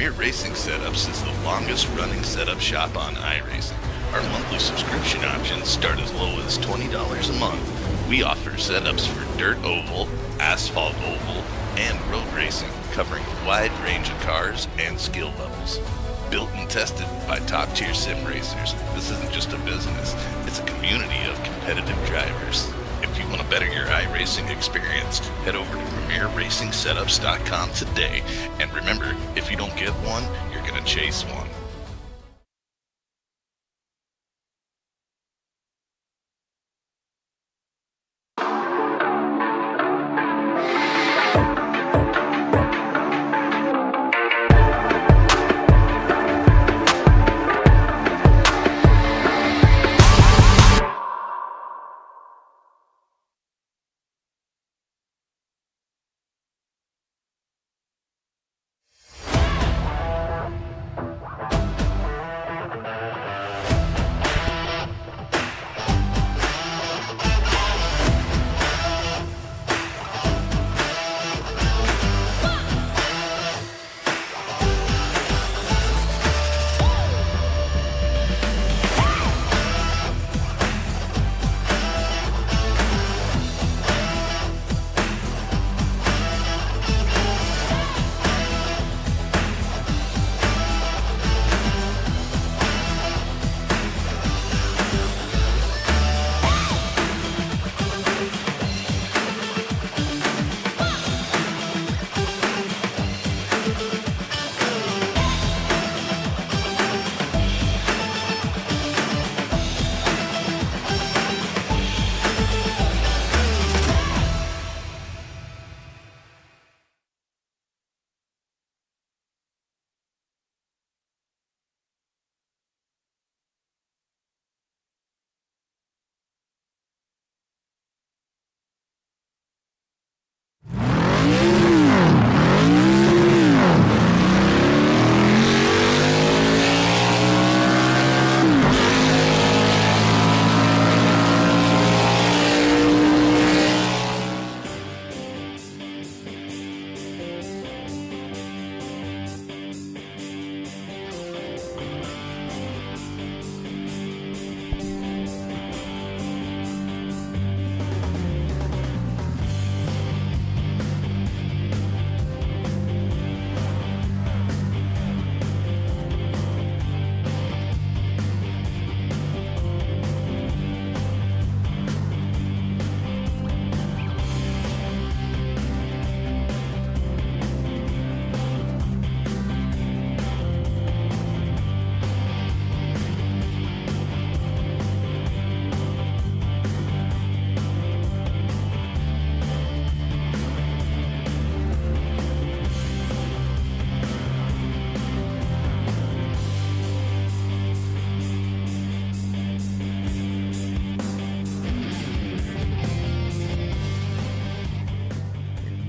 Premier Racing Setups is the longest running setup shop on iRacing. Our monthly subscription options start as low as $20 a month. We offer setups for dirt oval, asphalt oval, and road racing, covering a wide range of cars and skill levels. Built and tested by top-tier sim racers, this isn't just a business, it's a community of competitive drivers. If you want to better your iRacing experience, head over to PremierRacingSetups.com today. And remember, if you don't get one, you're going to chase one.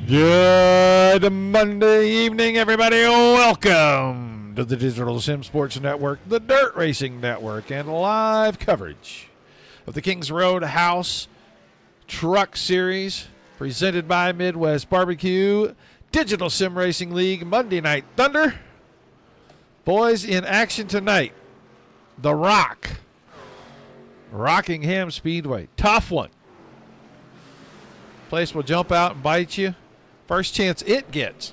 Good Monday evening, everybody. Welcome to the Digital Sim Sports Network, the Dirt Racing Network, and live coverage of the Kings Roadhouse Truck Series presented by Midwest BBQ, Digital Sim Racing League, Monday Night Thunder. Boys in action tonight. The Rock. Rockingham Speedway. Tough one. Place will jump out and bite you. First chance it gets.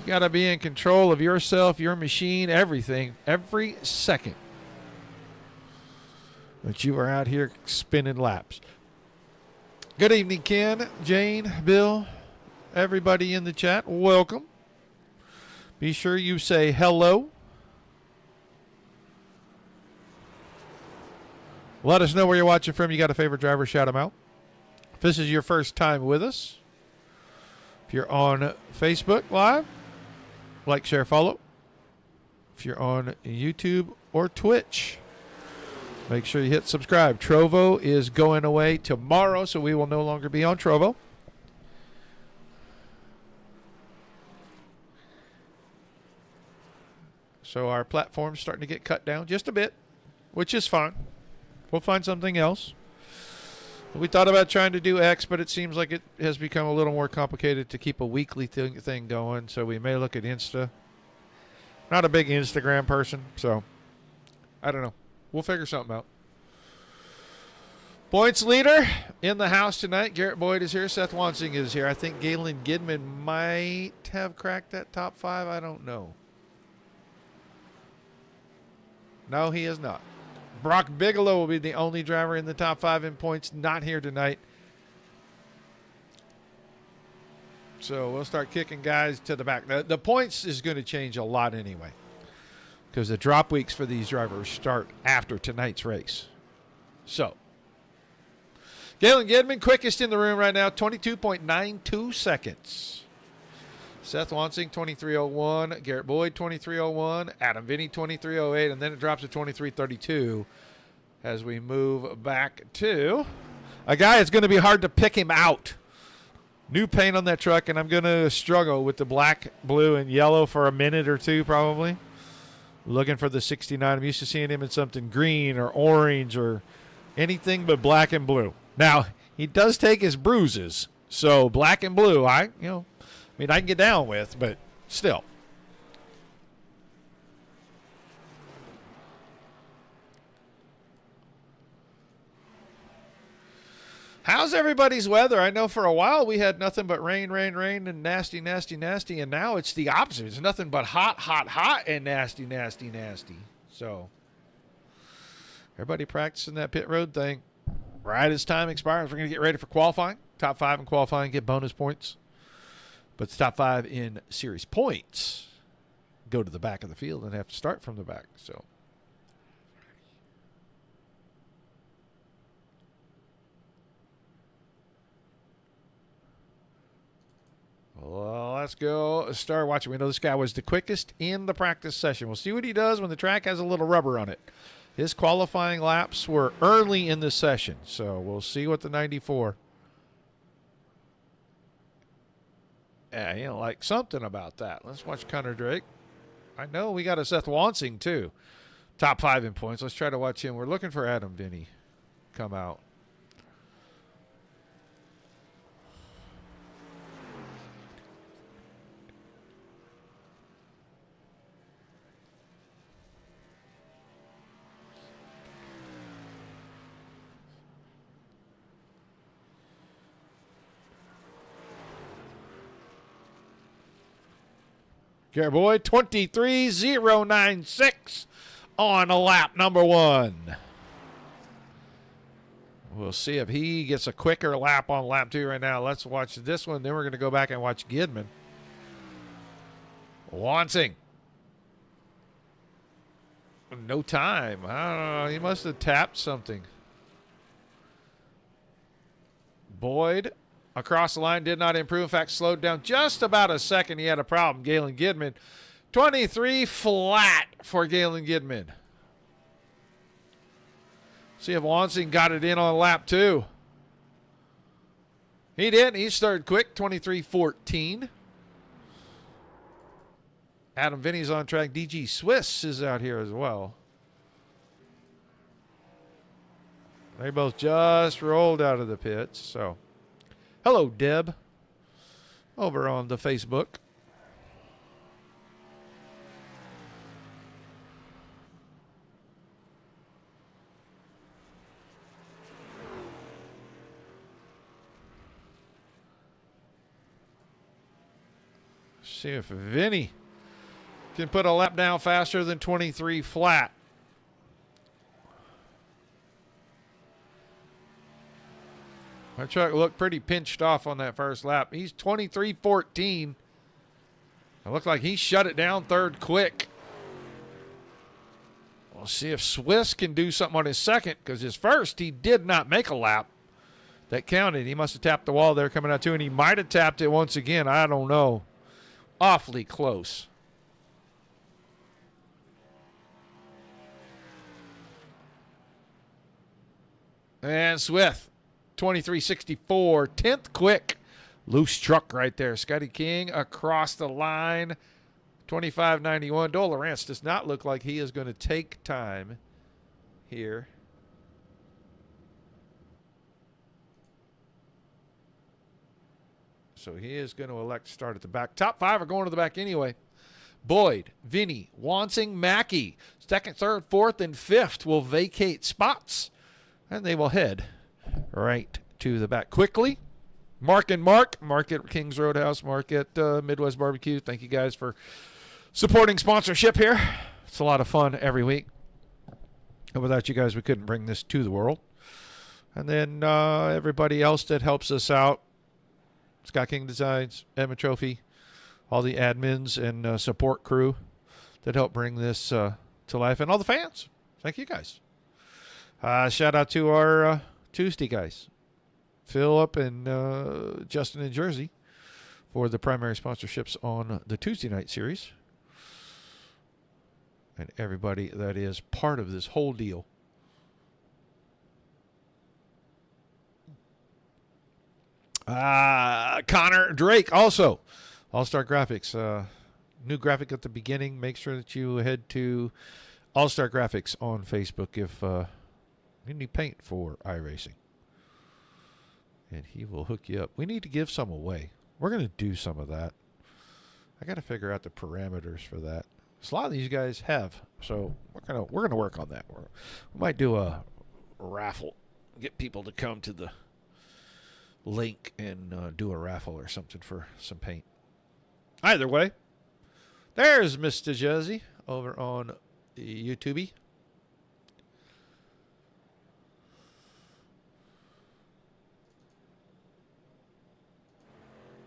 You got to be in control of yourself, your machine, everything, every second. But you are out here spinning laps. Good evening, Ken, Jane, Bill, everybody in the chat. Welcome. Be sure you say hello. Let us know where you're watching from. You got a favorite driver, shout them out. If this is your first time with us, if you're on Facebook Live, like, share, follow. If you're on YouTube or Twitch, make sure you hit subscribe. Trovo is going away tomorrow, so we will no longer be on Trovo. So our platform's starting to get cut down just a bit, which is fine. We'll find something else. We thought about trying to do X, but it seems like it has become a little more complicated to keep a weekly thing going, so we may look at Insta. Not a big Instagram person, so I don't know. We'll figure something out. Points leader in the house tonight. Garrett Boyd is here. Seth Wansing is here. I think Galen Gidman might have cracked that top 5. I don't know. No, he is not. Brock Bigelow will be the only driver in the top 5 in points, not here tonight. So we'll start kicking guys to the back. The points is going to change a lot anyway, because the drop weeks for these drivers start after tonight's race. So, Galen Gidman, quickest in the room right now, 22.92 seconds. Seth Wansing, 23.01. Garrett Boyd, 23.01. Adam Vinny, 23.08. And then it drops to 23.32 as we move back to a guy that's going to be hard to pick him out. New paint on that truck, and I'm going to struggle with the black, blue, and yellow for a minute or two probably. Looking for the 69. I'm used to seeing him in something green or orange or anything but black and blue. Now, he does take his bruises, so black and blue, I can get down with, but still. How's everybody's weather? I know for a while we had nothing but rain, and nasty, and now it's the opposite. It's nothing but hot, and nasty. So, everybody practicing that pit road thing. Right as time expires, we're going to get ready for qualifying. Top 5 in qualifying, get bonus points. But the top 5 in series points go to the back of the field and have to start from the back. So, well, let's go start watching. We know this guy was the quickest in the practice session. We'll see what he does when the track has a little rubber on it. His qualifying laps were early in the session, so we'll see what the 94. Yeah, like something about that. Let's watch Connor Drake. I know we got a Seth Wansing, too. Top 5 in points. Let's try to watch him. We're looking for Adam Vinny come out. Garrett Boyd, 23.096 on a lap number 1. We'll see if he gets a quicker lap on lap 2 right now. Let's watch this one. Then we're going to go back and watch Gidman. Wansing. No time. I don't know. He must have tapped something. Boyd. Across the line, did not improve. In fact, slowed down just about a second. He had a problem. Galen Gidman, 23 flat for Galen Gidman. See if Wansing got it in on lap 2. He did. He started quick, 23.14. Adam Vinny's on track. DG Swiss is out here as well. They both just rolled out of the pits, so... Hello, Deb, over on the Facebook. See if Vinny can put a lap down faster than 23 flat. My truck looked pretty pinched off on that first lap. He's 23.14. It looked like he shut it down third quick. We'll see if Swiss can do something on his second, because his first, he did not make a lap that counted. He must have tapped the wall there coming out too, and he might have tapped it once again. I don't know. Awfully close. And Swift. 23.64, 10th quick. Loose truck right there. Scotty King across the line. 25.91. Doyle Lawrence does not look like he is going to take time here. So he is going to elect to start at the back. Top 5 are going to the back anyway. Boyd, Vinny, Wansing, Mackey. Second, third, fourth, and fifth will vacate spots. And they will head right to the back. Quickly, Mark and Mark at King's Roadhouse, Mark at Midwest BBQ. Thank you guys for supporting sponsorship here. It's a lot of fun every week. And without you guys, we couldn't bring this to the world. And then everybody else that helps us out, Scott King Designs, Emma Trophy, all the admins and support crew that help bring this to life, and all the fans. Thank you guys. Shout out to our Tuesday guys, Philip and Justin in Jersey, for the primary sponsorships on the Tuesday night series. And everybody that is part of this whole deal. Connor Drake also. All-Star Graphics. New graphic at the beginning. Make sure that you head to All-Star Graphics on Facebook if you need paint for iRacing. And he will hook you up. We need to give some away. We're going to do some of that. I got to figure out the parameters for that. A lot of these guys have, so we're gonna work on that. We might do a raffle, get people to come to the link and do a raffle or something for some paint. Either way, there's Mr. Jersey over on YouTube.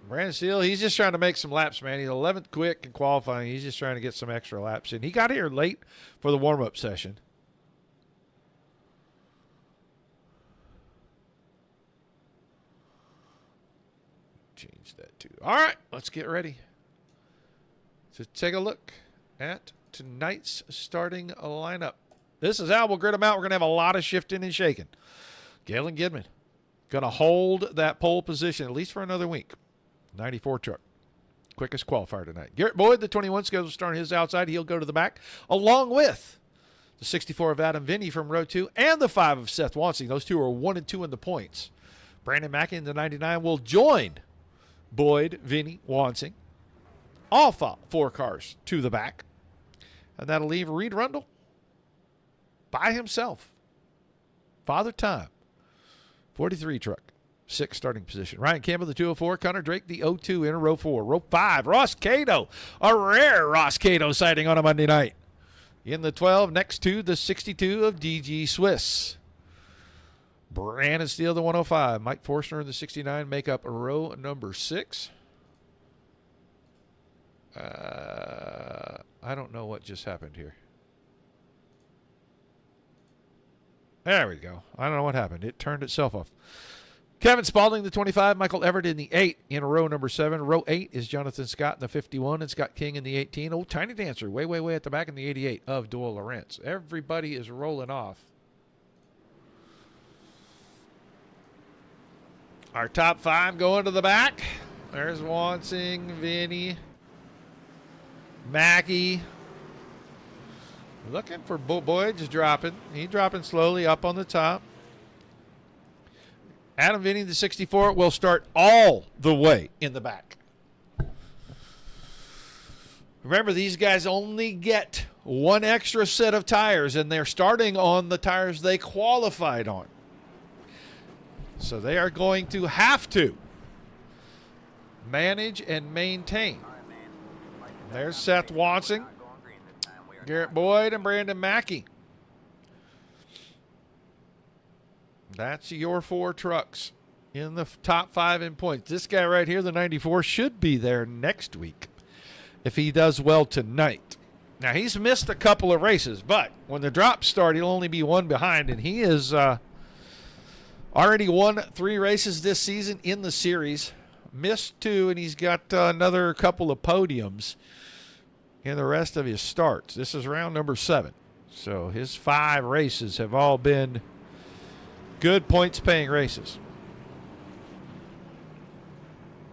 Brandon Steele, he's just trying to make some laps, man. He's 11th quick in qualifying. He's just trying to get some extra laps in. He got here late for the warm-up session. Change that too. All right, let's get ready to take a look at tonight's starting lineup. This is how we'll grid them out. We're going to have a lot of shifting and shaking. Galen Gidman going to hold that pole position at least for another week. 94 truck. Quickest qualifier tonight. Garrett Boyd, the 21, scheduled to start on his outside. He'll go to the back, along with the 64 of Adam Vinny from row 2 and the 5 of Seth Wansing. Those two are 1 and 2 in the points. Brandon Mackey in the 99 will join Boyd, Vinny, Wansing. All 4 cars to the back. And that'll leave Reed Rundle by himself. Father Time. 43 truck. 6 starting position. Ryan Campbell, the 204. Connor Drake, the 02 in row 4. Row 5, Ross Cato. A rare Ross Cato sighting on a Monday night. In the 12, next to the 62 of DG Swiss. Brandon Steele, the 105. Mike Forstner in the 69 make up row number 6. I don't know what just happened here. There we go. I don't know what happened. It turned itself off. Kevin Spalding, the 25. Michael Everett in the 8 in row number 7. Row 8 is Jonathan Scott in the 51 and Scott King in the 18. Oh, Tiny Dancer way at the back in the 88 of Doyle Lawrence. Everybody is rolling off. Our top 5 going to the back. There's Wansing, Vinny, Mackey. Looking for Boyd, just dropping. He's dropping slowly up on the top. Adam Vinny, the 64, will start all the way in the back. Remember, these guys only get 1 extra set of tires, and they're starting on the tires they qualified on. So they are going to have to manage and maintain. There's Seth Wansing, Garrett Boyd, and Brandon Mackey. That's your 4 trucks in the top 5 in points. This guy right here, the 94, should be there next week if he does well tonight. Now, he's missed a couple of races, but when the drops start, he'll only be 1 behind, and he is already won 3 races this season in the series, missed 2, and he's got another couple of podiums in the rest of his starts. This is round number 7. So his 5 races have all been good points-paying races.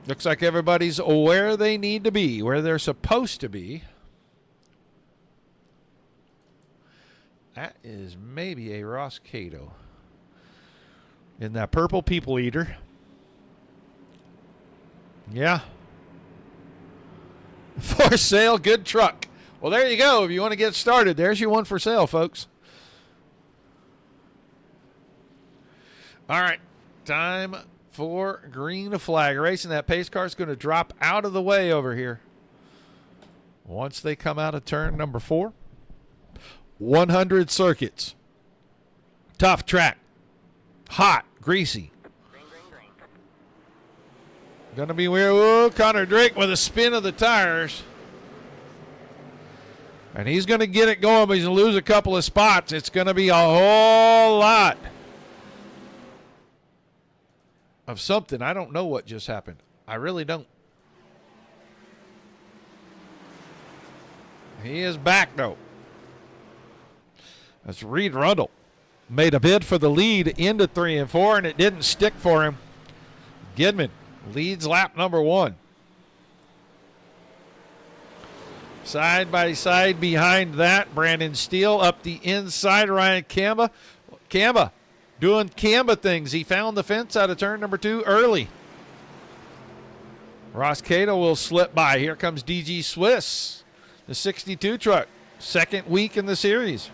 Looks like everybody's where they need to be, where they're supposed to be. That is maybe a Ross Cato in that purple people eater. Yeah. For sale, good truck. Well, there you go. If you want to get started, there's your one for sale, folks. All right. Time for green flag racing. That pace car is going to drop out of the way over here. Once they come out of turn number 4. 100 circuits. Tough track. Hot. Greasy. Going to be weird. Ooh, Connor Drake with a spin of the tires. And he's going to get it going, but he's going to lose a couple of spots. It's going to be a whole lot of something. I don't know what just happened. I really don't. He is back, though. That's Reed Rundle. Made a bid for the lead into 3 and 4, and it didn't stick for him. Gidman leads lap number 1. Side by side behind that, Brandon Steele up the inside, Ryan Camba. Camba doing Camba things. He found the fence out of turn number 2 early. Ross Cato will slip by. Here comes DG Swiss, the 62 truck. Second week in the series.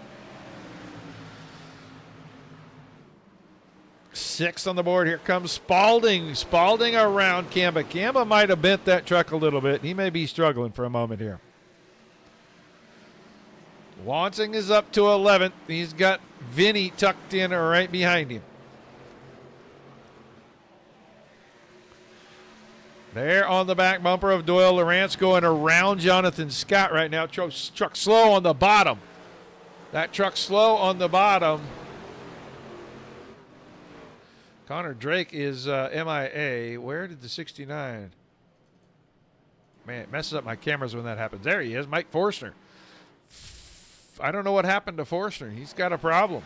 6th on the board. Here comes Spalding. Spalding around Camba. Camba might have bent that truck a little bit. He may be struggling for a moment here. Wansing is up to 11th. He's got Vinny tucked in right behind him. There on the back bumper of Doyle Lawrence going around Jonathan Scott right now. Truck slow on the bottom. That truck slow on the bottom. Connor Drake is MIA. Where did the 69? Man, it messes up my cameras when that happens. There he is, Mike Forstner. I don't know what happened to Forstner. He's got a problem.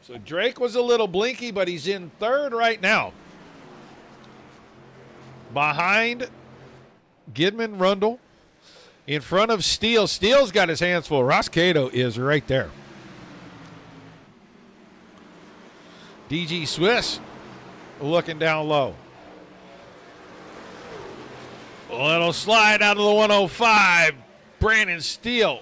So Drake was a little blinky, but he's in 3rd right now. Behind Gidman, Rundle. In front of Steele. Steele's got his hands full. Ross Cato is right there. DG Swiss looking down low. A little slide out of the 105. Brandon Steele.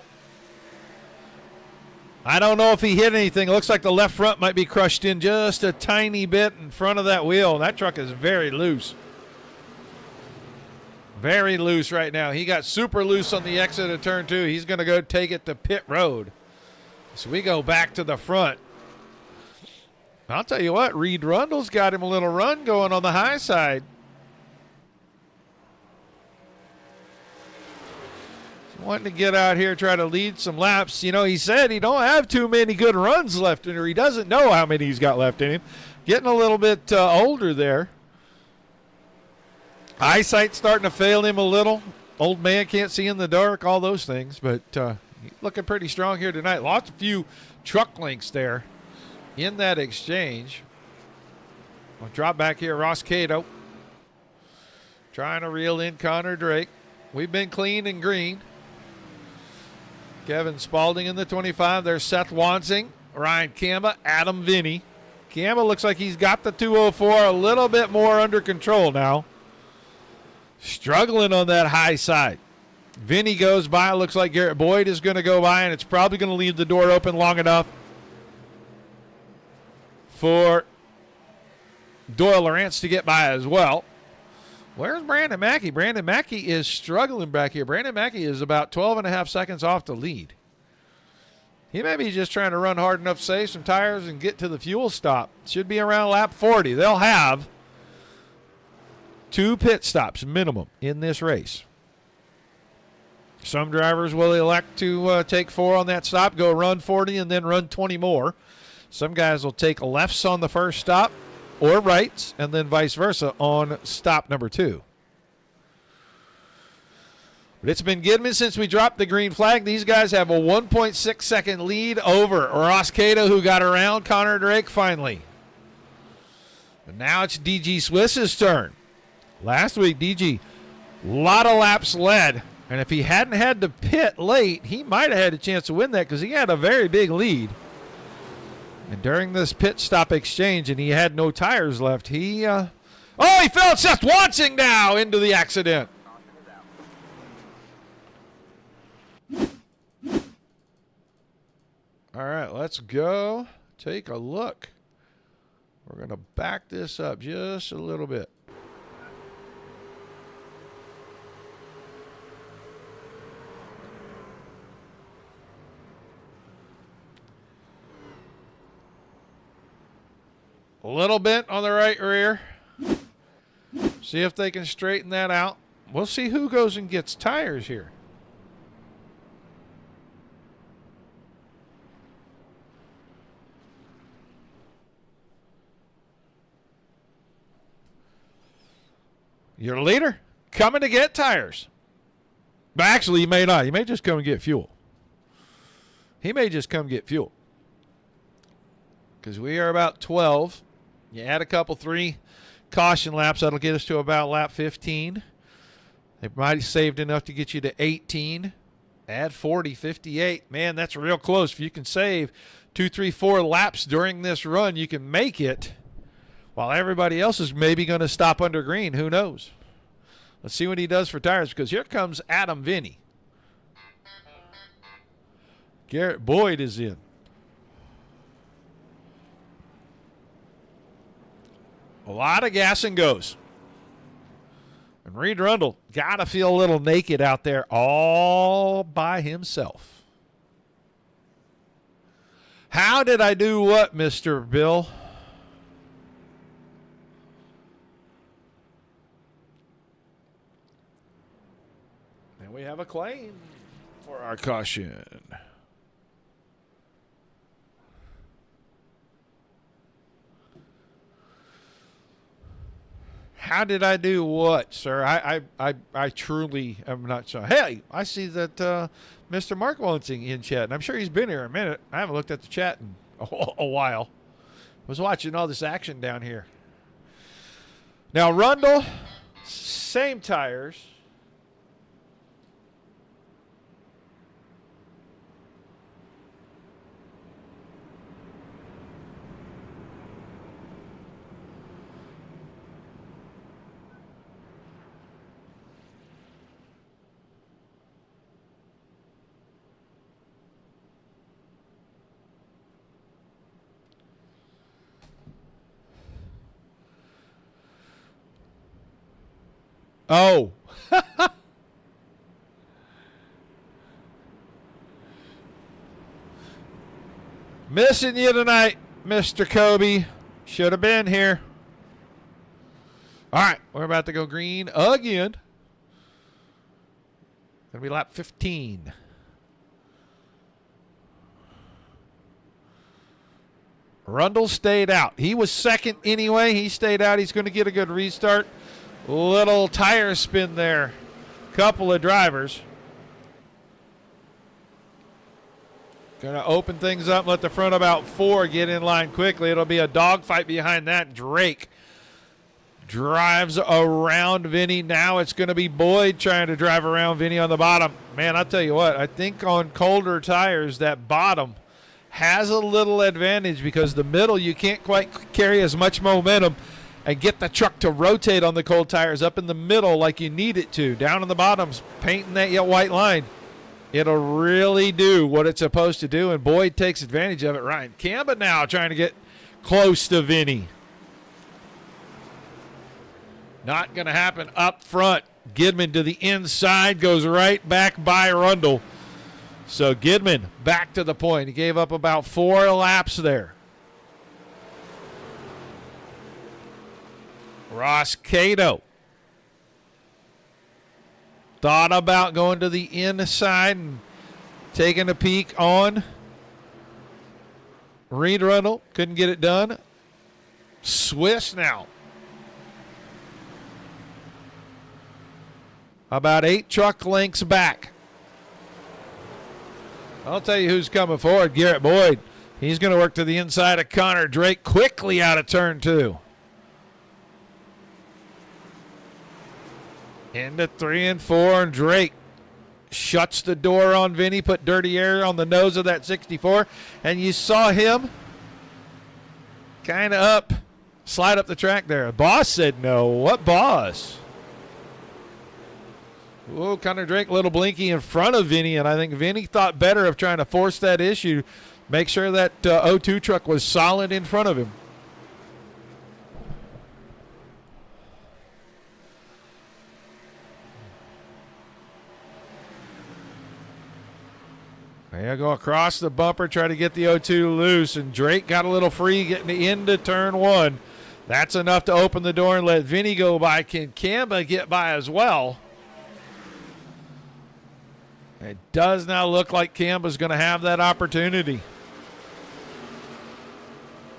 I don't know if he hit anything. It looks like the left front might be crushed in just a tiny bit in front of that wheel. That truck is very loose. Very loose right now. He got super loose on the exit of turn 2. He's going to go take it to pit road. So we go back to the front. I'll tell you what, Reed Rundle's got him a little run going on the high side. He's wanting to get out here, try to lead some laps. You know, he said he don't have too many good runs left in him, or he doesn't know how many he's got left in him. Getting a little bit older there. Eyesight starting to fail him a little. Old man can't see in the dark, all those things. But he's looking pretty strong here tonight. Lost a few truck links there in that exchange. I'll drop back here. Ross Cato trying to reel in Connor Drake. We've been clean and green. Kevin Spalding in the 25. There's Seth Wansing, Ryan Camba, Adam Vinny. Camba looks like he's got the 204 a little bit more under control now. Struggling on that high side. Vinny goes by. Looks like Garrett Boyd is going to go by, and it's probably going to leave the door open long enough for Doyle Lawrence to get by as well. Where's Brandon Mackey? Brandon Mackey is struggling back here. Brandon Mackey is about 12 and a half seconds off the lead. He may be just trying to run hard enough, save some tires, and get to the fuel stop. Should be around lap 40. They'll have 2 pit stops minimum in this race. Some drivers will elect to take 4 on that stop, go run 40, and then run 20 more. Some guys will take lefts on the first stop or rights, and then vice versa on stop number 2. But it's been Gidman since we dropped the green flag. These guys have a 1.6 second lead over Ross Cato, who got around Connor Drake finally. And now it's DG Swiss's turn. Last week, DG, a lot of laps led And if he hadn't had to pit late, he might have had a chance to win that because he had a very big lead. And during this pit stop exchange, and he had no tires left, he fell Seth Wansing now into the accident. All right, let's go take a look. We're going to back this up just a little bit. A little bit on the right rear. See if they can straighten that out. We'll see who goes and gets tires here. Your leader coming to get tires. But actually, he may not. He may just come and get fuel. He may just come get fuel. Because we are about 12. You add a couple 3 caution laps. That'll get us to about lap 15. They might have saved enough to get you to 18. Add 40, 58. Man, that's real close. If you can save 2, 3, 4 laps during this run, you can make it. While everybody else is maybe going to stop under green. Who knows? Let's see what he does for tires because here comes Adam Vinny. Garrett Boyd is in. A lot of gas and goes. And Reed Rundle got to feel a little naked out there all by himself. How did I do what, Mr. Bill? And we have a claim for our caution. How did I do what, sir? I truly am not sure. Hey, I see that Mr. Mark Wansing in chat, and I'm sure he's been here a minute. I haven't looked at the chat in a while. I was watching all this action down here. Now, Rundle, same tires. Oh. Missing you tonight, Mr. Kobe. Should have been here. All right, we're about to go green again. Gonna be lap 15. Rundle stayed out. He was second anyway. He stayed out. He's going to get a good restart. Little tire spin there. Couple of drivers. Going to open things up, let the front about 4 get in line quickly. It'll be a dogfight behind that. Drake drives around Vinny. Now it's going to be Boyd trying to drive around Vinny on the bottom. Man, I'll tell you what, I think on colder tires, that bottom has a little advantage because the middle, you can't quite carry as much momentum and get the truck to rotate on the cold tires up in the middle like you need it to. Down in the bottoms, painting that white line. It'll really do what it's supposed to do, and Boyd takes advantage of it. Ryan Camba now trying to get close to Vinny. Not going to happen up front. Gidman to the inside, goes right back by Rundle. So Gidman back to the point. He gave up about 4 laps there. Ross Cato thought about going to the inside and taking a peek on Reed Rundle. Couldn't get it done. Swiss now. About 8 truck lengths back. I'll tell you who's coming forward. Garrett Boyd. He's going to work to the inside of Connor Drake quickly out of turn 2. Into 3 and 4, and Drake shuts the door on Vinny, put dirty air on the nose of that 64, and you saw him kind of slide up the track there. Boss said no. What boss? Oh, Connor Drake, little blinky in front of Vinny, and I think Vinny thought better of trying to force that issue, make sure that O2 truck was solid in front of him. There you go across the bumper, try to get the O2 loose, and Drake got a little free getting into turn one. That's enough to open the door and let Vinny go by. Can Kamba get by as well? It does not look like Kamba's going to have that opportunity.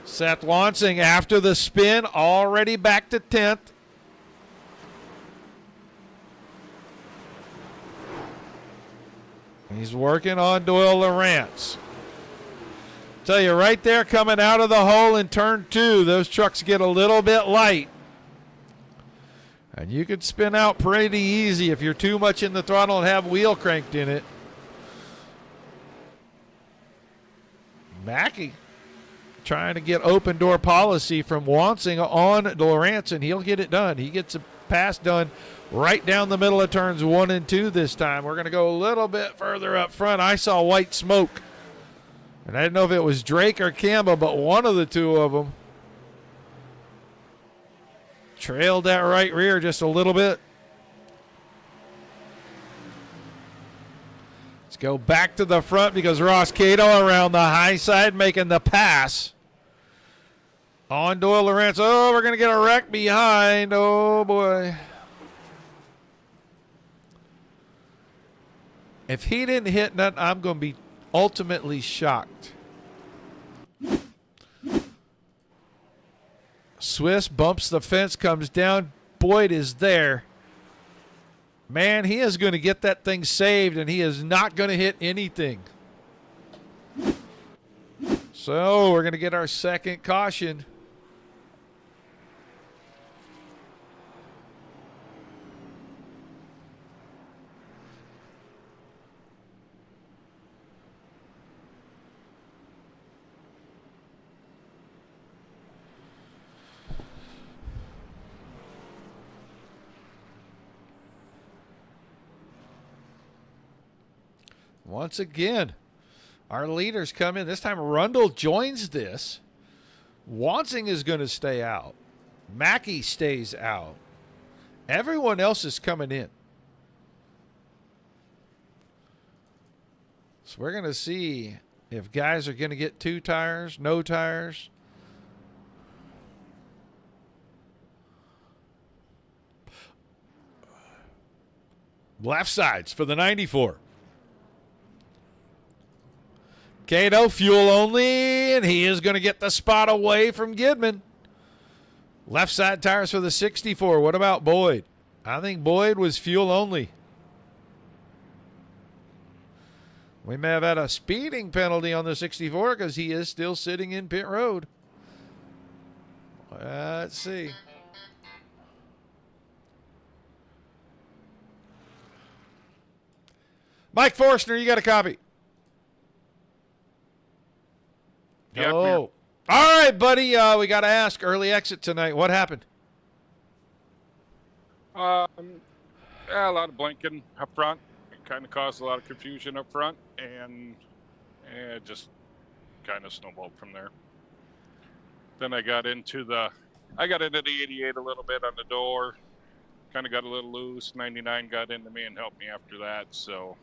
Seth Wansing, after the spin, already back to 10th. He's working on Doyle Lawrence. Tell you right there, coming out of the hole in turn 2, those trucks get a little bit light. And you could spin out pretty easy if you're too much in the throttle and have wheel cranked in it. Mackey trying to get open door policy from Wansing on Lawrence, and he'll get it done. He gets a pass done right down the middle of turns 1 and 2 this time. We're going to go a little bit further up front. I saw white smoke. And I didn't know if it was Drake or Kamba, but one of the two of them trailed that right rear just a little bit. Let's go back to the front because Ross Cato around the high side making the pass. On Doyle Lawrence. Oh, we're going to get a wreck behind. Oh, boy. If he didn't hit nothing, I'm going to be ultimately shocked. Swiss bumps the fence, comes down. Boyd is there. Man, he is going to get that thing saved, and he is not going to hit anything. So we're going to get our second caution. Once again, our leaders come in. This time Rundle joins this. Wansing is going to stay out. Mackey stays out. Everyone else is coming in. So we're going to see if guys are going to get 2 tires, no tires. Left sides for the 94. Cato, fuel only, and he is going to get the spot away from Gidman. Left side tires for the 64. What about Boyd? I think Boyd was fuel only. We may have had a speeding penalty on the 64 because he is still sitting in pit road. Let's see. Mike Forstner, you got a copy. Yeah, Oh, all right, buddy. We got to ask. Early exit tonight. What happened? a lot of blinking up front. It kind of caused a lot of confusion up front, and it just kind of snowballed from there. Then I got into the 88 a little bit on the door. Kind of got a little loose. 99 got into me and helped me after that. So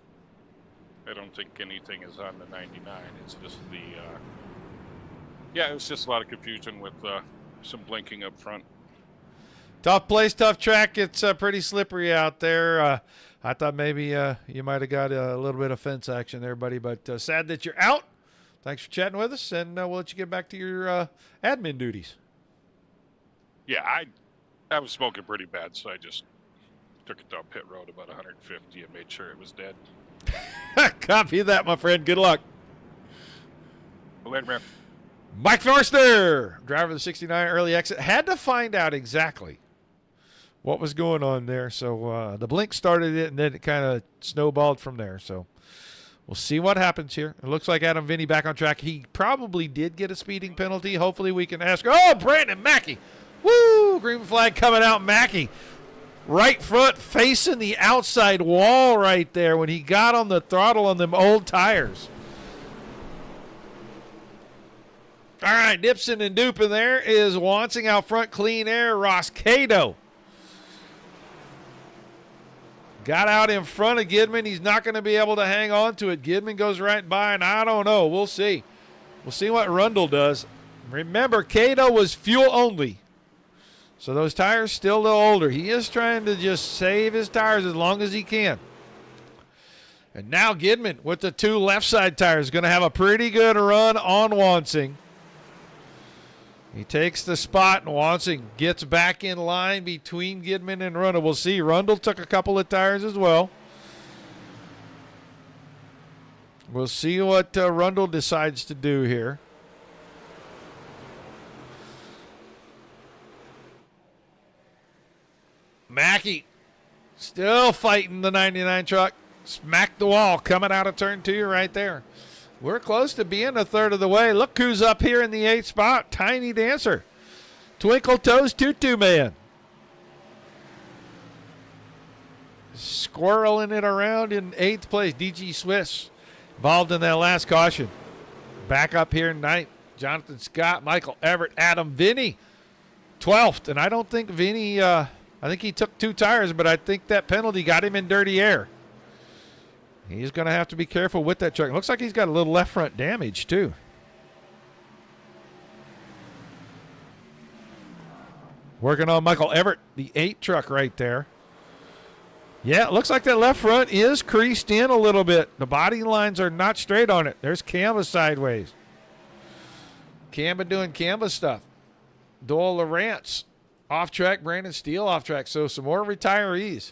I don't think anything is on the 99. It's just the yeah, it was just a lot of confusion with some blinking up front. Tough place, tough track. It's pretty slippery out there. I thought maybe you might have got a little bit of fence action there, buddy, but sad that you're out. Thanks for chatting with us, and we'll let you get back to your admin duties. Yeah, I was smoking pretty bad, so I just took it down pit road about 150 and made sure it was dead. Copy that, my friend. Good luck. Later, man. Mike Forster, driver of the 69 early exit, had to find out exactly what was going on there. So the blink started it, and then it kind of snowballed from there. So we'll see what happens here. It looks like Adam Vinny back on track. He probably did get a speeding penalty. Hopefully we can ask. Oh, Brandon Mackey. Woo! Green flag coming out. Mackey. Right front facing the outside wall right there when he got on the throttle on them old tires. All right, Dipson and Dupin there is Wansing out front, clean air. Ross Cato got out in front of Gidman. He's not going to be able to hang on to it. Gidman goes right by, and I don't know. We'll see. We'll see what Rundle does. Remember, Cato was fuel only. So those tires still a little older. He is trying to just save his tires as long as he can. And now Gidman with the 2 left side tires going to have a pretty good run on Wansing. He takes the spot, and Wansing gets back in line between Gidman and Rundle. We'll see. Rundle took a couple of tires as well. We'll see what Rundle decides to do here. Mackey still fighting the 99 truck. Smacked the wall coming out of turn 2 right there. We're close to being a third of the way. Look who's up here in the 8th spot. Tiny Dancer. Twinkle Toes Tutu Man. Squirreling it around in 8th place. DG Swiss involved in that last caution. Back up here in 9th. Jonathan Scott, Michael Everett, Adam Vinny. 12th. And I don't think Vinny, I think he took 2 tires, but I think that penalty got him in dirty air. He's going to have to be careful with that truck. It looks like he's got a little left front damage, too. Working on Michael Everett, the 8 truck right there. Yeah, it looks like that left front is creased in a little bit. The body lines are not straight on it. There's Canva sideways. Canva doing Canva stuff. Doyle Lawrence off track. Brandon Steele off track. So some more retirees.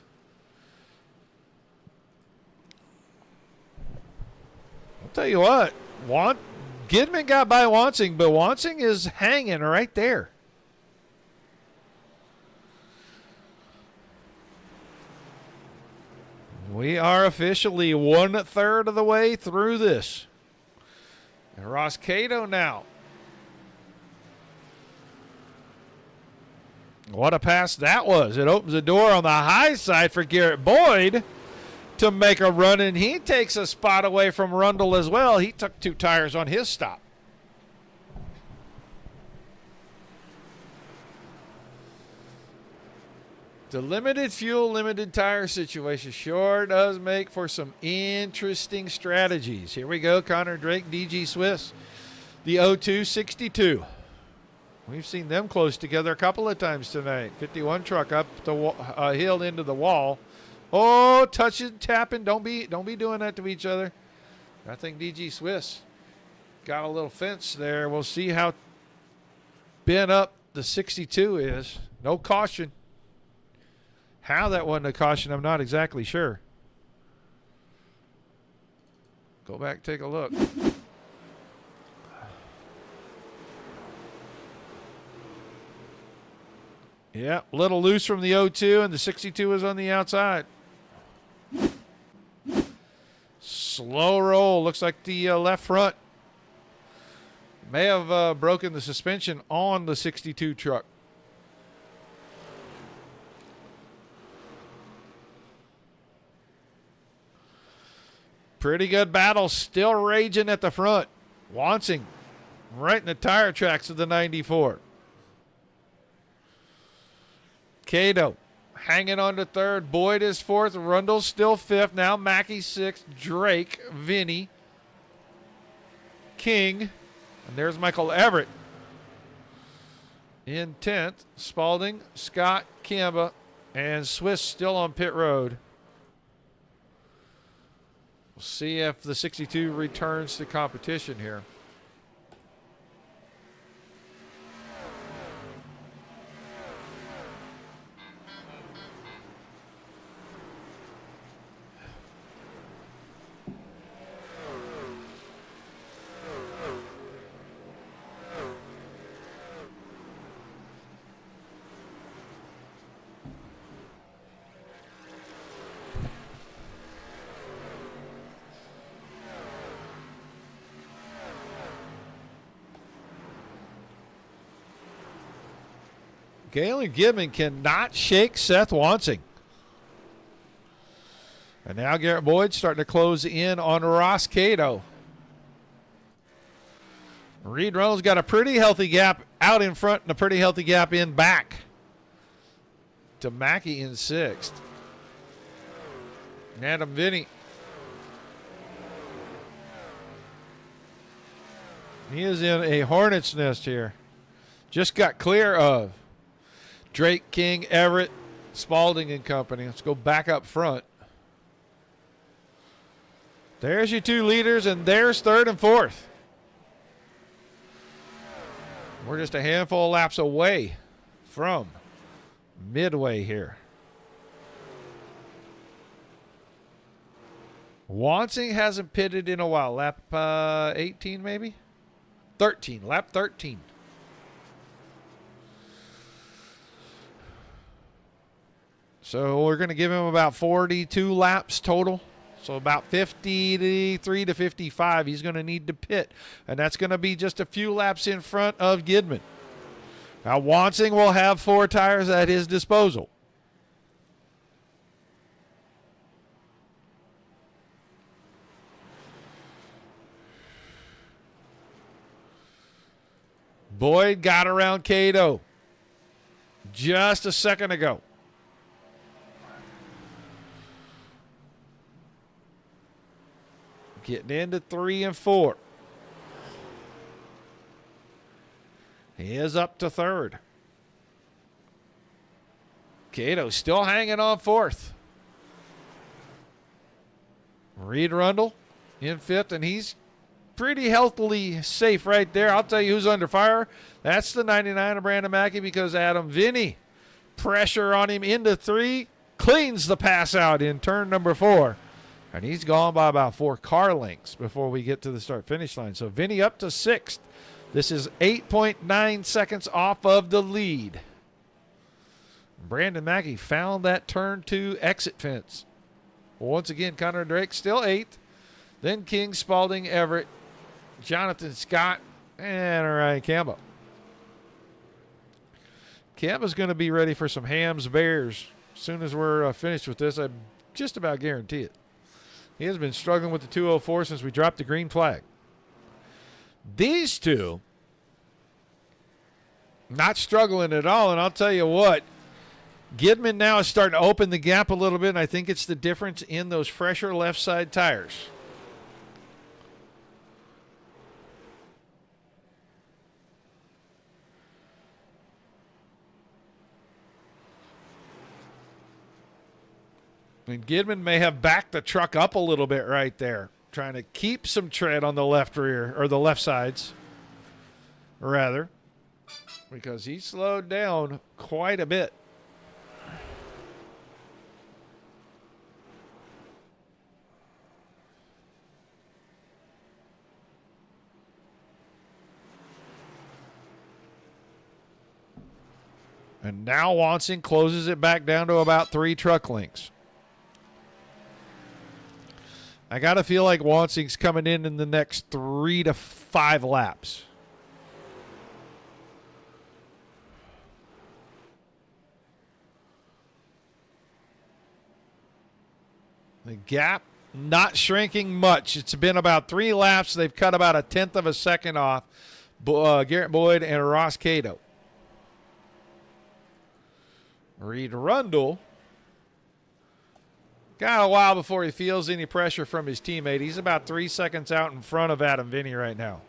I'll tell you what. Gidman got by Wansing, but Wansing is hanging right there. We are officially 1/3 of the way through this. And Ross Cato now. What a pass that was. It opens the door on the high side for Garrett Boyd to make a run, and he takes a spot away from Rundle as well. He took 2 tires on his stop. The limited fuel, limited tire situation sure does make for some interesting strategies. Here we go, Connor Drake, DG Swiss, the 0262. We've seen them close together a couple of times tonight. 51 truck up the hill into the wall. Oh, touching, tapping. Don't be doing that to each other. I think DG Swiss got a little fence there. We'll see how bent up the 62 is. No caution. How that wasn't a caution, I'm not exactly sure. Go back, take a look. Yeah, a little loose from the 02, and the 62 is on the outside. Slow roll. Looks like the left front may have broken the suspension on the 62 truck. Pretty good battle still raging at the front. Wansing right in the tire tracks of the 94. Cato hanging on to 3rd. Boyd is 4th. Rundle's still 5th. Now Mackey 6th. Drake, Vinny, King. And there's Michael Everett in 10th. Spalding, Scott, Kamba, and Swiss still on pit road. We'll see if the 62 returns to competition here. Galen Gidman cannot shake Seth Wansing. And now Garrett Boyd starting to close in on Ross Cato. Reed Reynolds got a pretty healthy gap out in front and a pretty healthy gap in back to Mackey in 6th. And Adam Vinny. He is in a hornet's nest here. Just got clear of Drake, King, Everett, Spalding and company. Let's go back up front. There's your 2 leaders, and there's 3rd and 4th. We're just a handful of laps away from midway here. Wansing hasn't pitted in a while. Lap 18 maybe? 13. Lap 13. So we're going to give him about 42 laps total. So about 53 to 55 he's going to need to pit. And that's going to be just a few laps in front of Gidman. Now Wansing will have 4 tires at his disposal. Boyd got around Cato just a second ago. Getting into 3 and 4. He is up to 3rd. Cato still hanging on 4th. Reed Rundle in 5th, and he's pretty healthily safe right there. I'll tell you who's under fire. That's the 99 of Brandon Mackey, because Adam Vinny, pressure on him into 3, cleans the pass out in turn number 4. And he's gone by about 4 car lengths before we get to the start-finish line. So Vinny up to 6th. This is 8.9 seconds off of the lead. Brandon Mackey found that turn 2 exit fence. Once again, Connor Drake still 8th. Then King, Spalding, Everett, Jonathan Scott, and Ryan Campbell. Campbell's going to be ready for some Hams Bears as soon as we're finished with this. I just about guarantee it. He has been struggling with the 204 since we dropped the green flag. These two, not struggling at all. And I'll tell you what, Gidman now is starting to open the gap a little bit, and I think it's the difference in those fresher left side tires. And Gidman may have backed the truck up a little bit right there, trying to keep some tread on the left rear, or the left sides, rather, because he slowed down quite a bit. And now Wansing closes it back down to about 3 truck lengths. I got to feel like Wansing's coming in the next 3 to 5 laps. The gap not shrinking much. It's been about 3 laps. They've cut about 1/10 of a second off Garrett Boyd and Ross Cato. Reed Rundle got a while before he feels any pressure from his teammate. He's about 3 seconds out in front of Adam Vinny right now.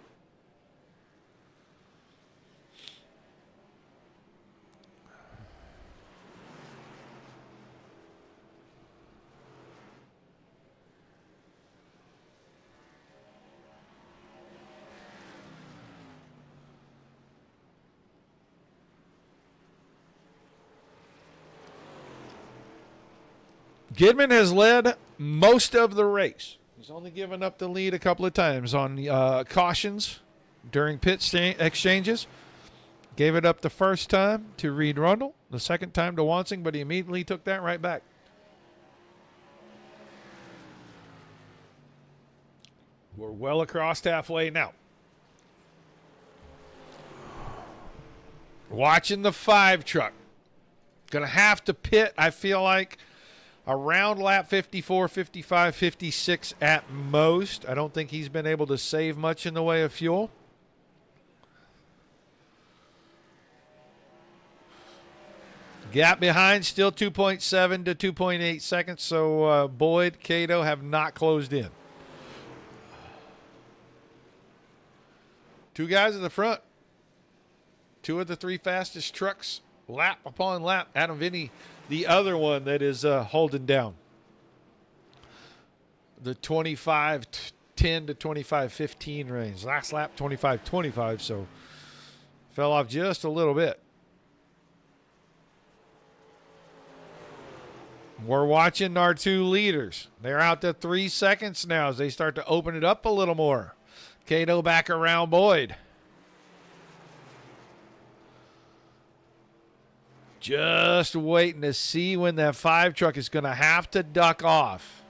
Gidman has led most of the race. He's only given up the lead a couple of times on cautions during pit exchanges. Gave it up the first time to Reed Rundle, the second time to Wansing, but he immediately took that right back. We're well across halfway now. Watching the 5 truck. Going to have to pit, I feel like, around lap 54, 55, 56 at most. I don't think he's been able to save much in the way of fuel. Gap behind, still 2.7 to 2.8 seconds, so Boyd, Cato have not closed in. 2 guys in the front. 2 of the 3 fastest trucks, lap upon lap. Adam Vinny, the other one that is holding down the 25-10 to 25-15 range. Last lap, 25-25, so fell off just a little bit. We're watching our 2 leaders. They're out to 3 seconds now as they start to open it up a little more. Cato back around Boyd. Just waiting to see when that 5 truck is going to have to duck off.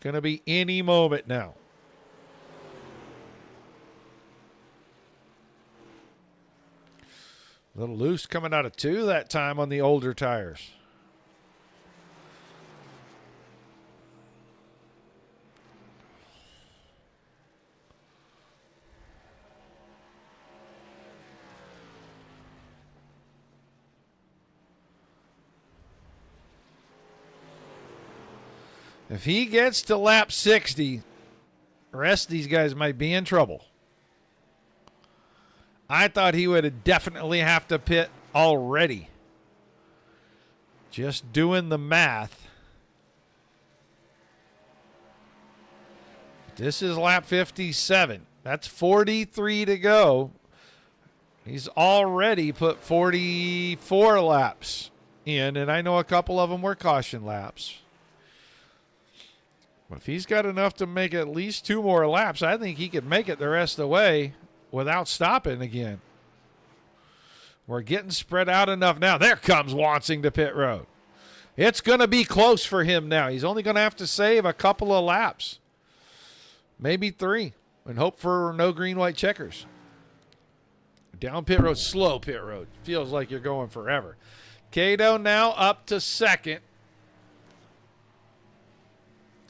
Going to be any moment now. A little loose coming out of 2 that time on the older tires. If he gets to lap 60, the rest of these guys might be in trouble. I thought he would definitely have to pit already. Just doing the math. This is lap 57. That's 43 to go. He's already put 44 laps in, and I know a couple of them were caution laps. But if he's got enough to make at least 2 more laps, I think he could make it the rest of the way without stopping again. We're getting spread out enough now. There comes Wansing to pit road. It's going to be close for him now. He's only going to have to save a couple of laps. Maybe 3. And hope for no green, white checkers. Down pit road, slow pit road. Feels like you're going forever. Cato now up to 2nd.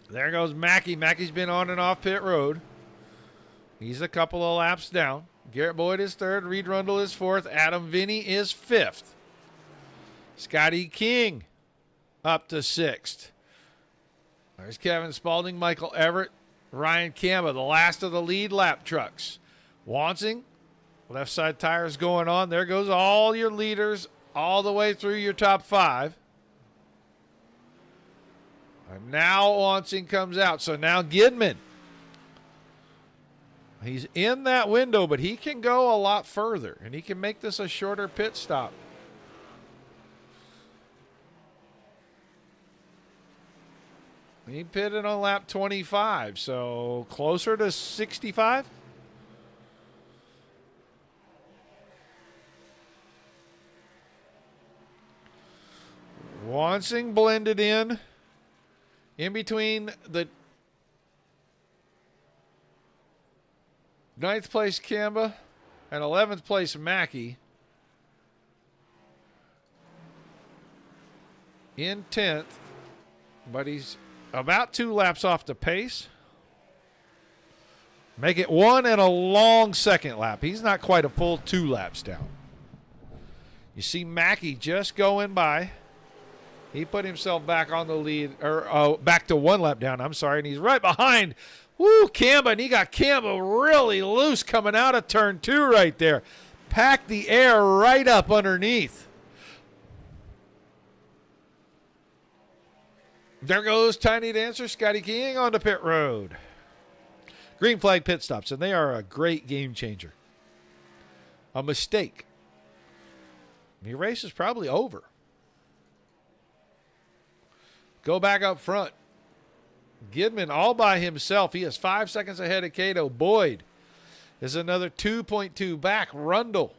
There goes Mackey. Mackey's been on and off pit road. He's a couple of laps down. Garrett Boyd is 3rd. Reed Rundle is 4th. Adam Vinny is 5th. Scotty King up to 6th. There's Kevin Spaulding, Michael Everett, Ryan Camba, the last of the lead lap trucks. Wansing, left side tires going on. There goes all your leaders all the way through your top 5. And now Wansing comes out. So now Gidman. He's in that window, but he can go a lot further, and he can make this a shorter pit stop. He pitted on lap 25, so closer to 65. Wansing blended in between the 9th place Camba and 11th place Mackey. In 10th, but he's about 2 laps off the pace. Make it 1 and a long second lap. He's not quite a full 2 laps down. You see Mackey just going by. He put himself back on the lead, or back to 1 lap down, I'm sorry, and he's right behind Camba, and he got Camba really loose coming out of turn 2 right there. Packed the air right up underneath. There goes Tiny Dancer, Scotty King onto pit road. Green flag pit stops, and they are a great game changer. A mistake. The race is probably over. Go back up front. Gidman all by himself. He is 5 seconds ahead of Cato. Boyd is another 2.2 back. Rundle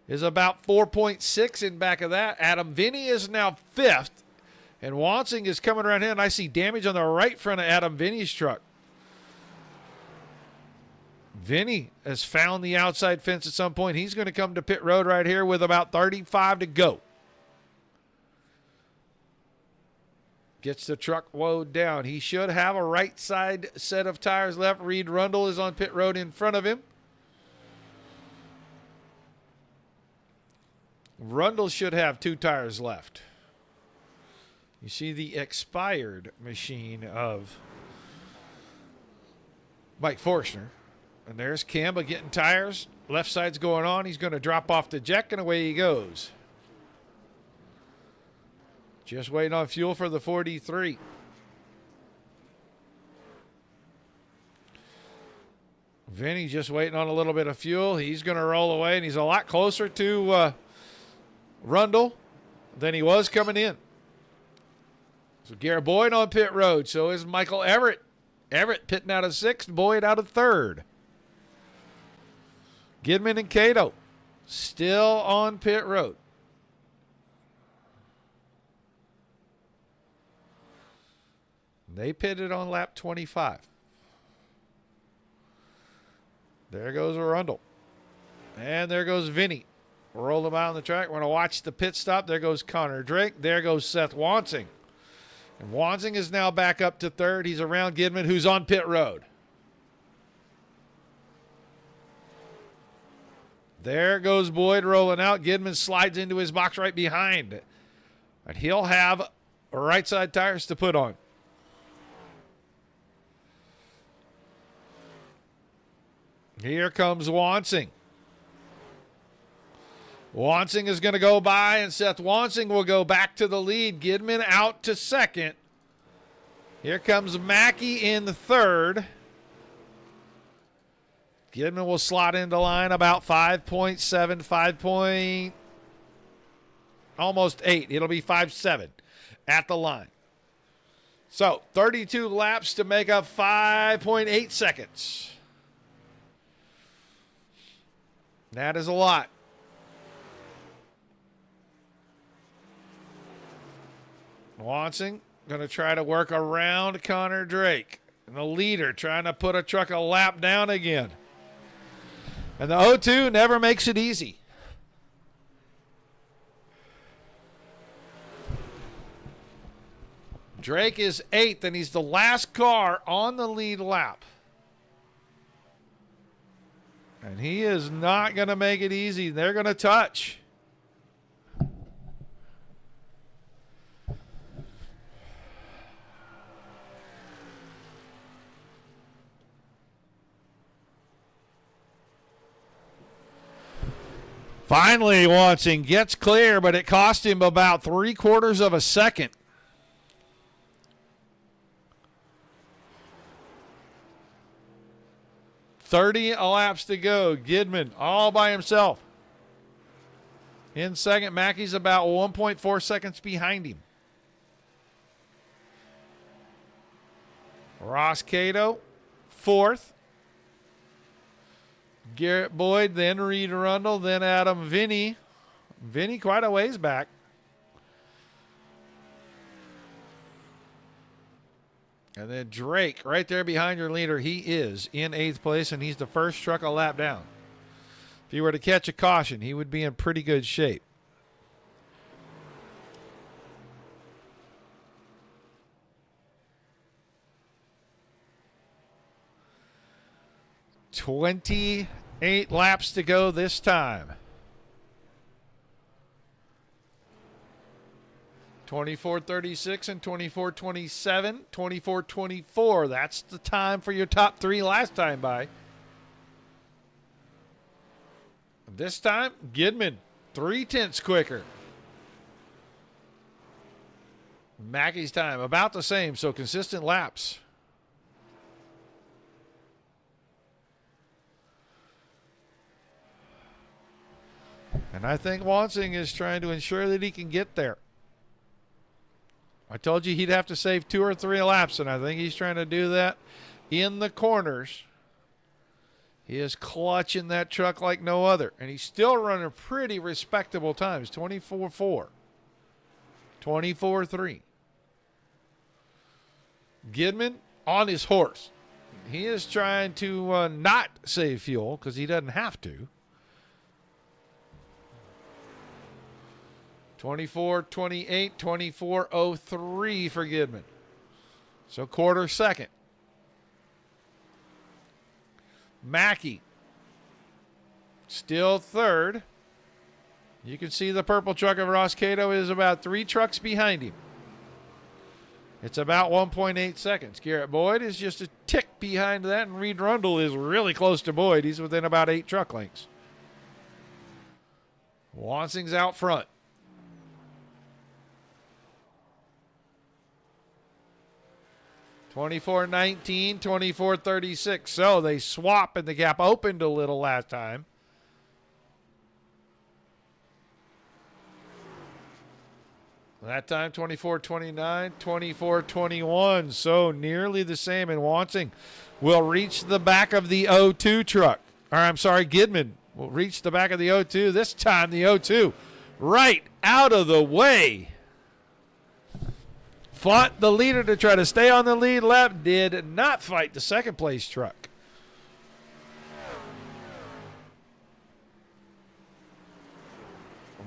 is about 4.6 in back of that. Adam Vinny is now 5th. And Wansing is coming around here, and I see damage on the right front of Adam Vinny's truck. Vinny has found the outside fence at some point. He's going to come to pit road right here with about 35 to go. Gets the truck woed down. He should have a right side set of tires left. Reed Rundle is on pit road in front of him. Rundle should have 2 tires left. You see the expired machine of Mike Forstner. And there's Kamba getting tires. Left side's going on. He's going to drop off the jack, and away he goes. Just waiting on fuel for the 43. Vinny just waiting on a little bit of fuel. He's going to roll away, and he's a lot closer to Rundle than he was coming in. So Garrett Boyd on pit road. So is Michael Everett. Everett pitting out of 6th, Boyd out of 3rd. Gidman and Cato still on pit road. They pitted on lap 25. There goes Rundle. And there goes Vinny. Roll them out on the track. We're going to watch the pit stop. There goes Connor Drake. There goes Seth Wansing. And Wansing is now back up to 3rd. He's around Gidman, who's on pit road. There goes Boyd rolling out. Gidman slides into his box right behind. And he'll have right side tires to put on. Here comes Wansing. Wansing is going to go by, and Seth Wansing will go back to the lead. Gidman out to 2nd. Here comes Mackey in the 3rd. Gidman will slot into line about 5.7, almost 8. It'll be 5.7 at the line. So 32 laps to make up 5.8 seconds. That is a lot. Wansing going to try to work around Connor Drake. And the leader trying to put a truck a lap down again. And the 0-2 never makes it easy. Drake is 8th, and he's the last car on the lead lap. And he is not going to make it easy. They're going to touch. Finally, Wansing gets clear, but it cost him about 3/4 of a second. .30 laps to go. Gidman all by himself. In 2nd, Mackey's about 1.4 seconds behind him. Ross Cato, 4th. Garrett Boyd, then Reed Rundle, then Adam Vinny. Vinny quite a ways back. And then Drake right there behind your leader. He is in 8th place, and he's the first truck a lap down. If he were to catch a caution, he would be in pretty good shape. $28 laps to go this time. 24:36 and 24:27, 24:24. That's the time for your top 3 last time by. This time, Gidman, 0.3 quicker. Mackey's time, about the same, so consistent laps. And I think Wansing is trying to ensure that he can get there. I told you he'd have to save 2 or 3 laps, and I think he's trying to do that in the corners. He is clutching that truck like no other, and he's still running pretty respectable times, 24.4, 24.3. Gidman on his horse. He is trying to not save fuel because he doesn't have to. 24:28, 24:03 for Gidman. So quarter second. Mackey still third. You can see the purple truck of Ross Cato is about 3 trucks behind him. It's about 1.8 seconds. Garrett Boyd is just a tick behind that, and Reed Rundle is really close to Boyd. He's within about 8 truck lengths. Wansing's out front. (24:19, 24:36). So they swap, and the gap opened a little last time. That time, 24:29, 24:21. So nearly the same. And Wansing will reach the back of the O2 truck. Or I'm sorry, Gidman will reach the back of the O2. This time, the O2 right out of the way. Fought the leader to try to stay on the lead lap. Did not fight the second place truck.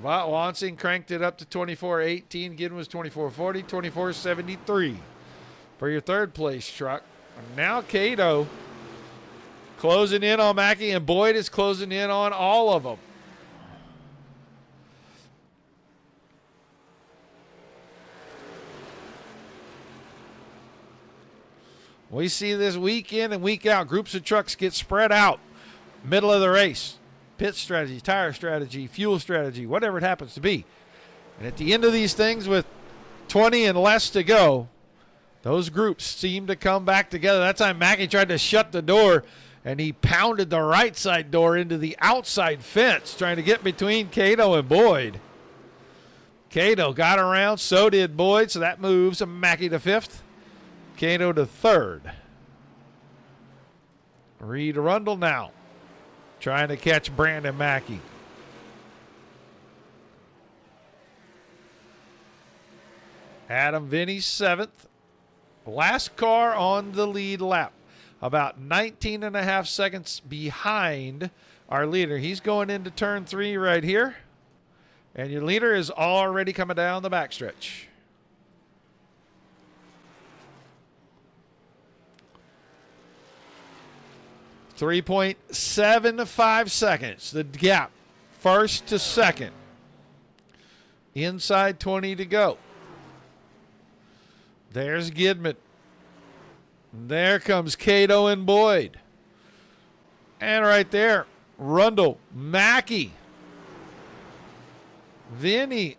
But Wansing cranked it up to 24:18. Gidman was 24:40, 24:73 for your third place truck. And now Cato closing in on Mackey, and Boyd is closing in on all of them. We see this week in and week out. Groups of trucks get spread out middle of the race. Pit strategy, tire strategy, fuel strategy, whatever it happens to be. And at the end of these things with 20 and less to go, those groups seem to come back together. That time Mackey tried to shut the door, and he pounded the right side door into the outside fence, trying to get between Cato and Boyd. Cato got around, so did Boyd, so that moves Mackey to 5th, Cato to 3rd. Reed Rundle now trying to catch Brandon Mackey. Adam Vinny 7th. Last car on the lead lap. About 19 and a half seconds behind our leader. He's going into turn 3 right here. And your leader is already coming down the backstretch. .75 seconds. The gap, first to second. Inside 20 to go. There's Gidman. There comes Cato and Boyd. And right there, Rundle, Mackey. Vinny,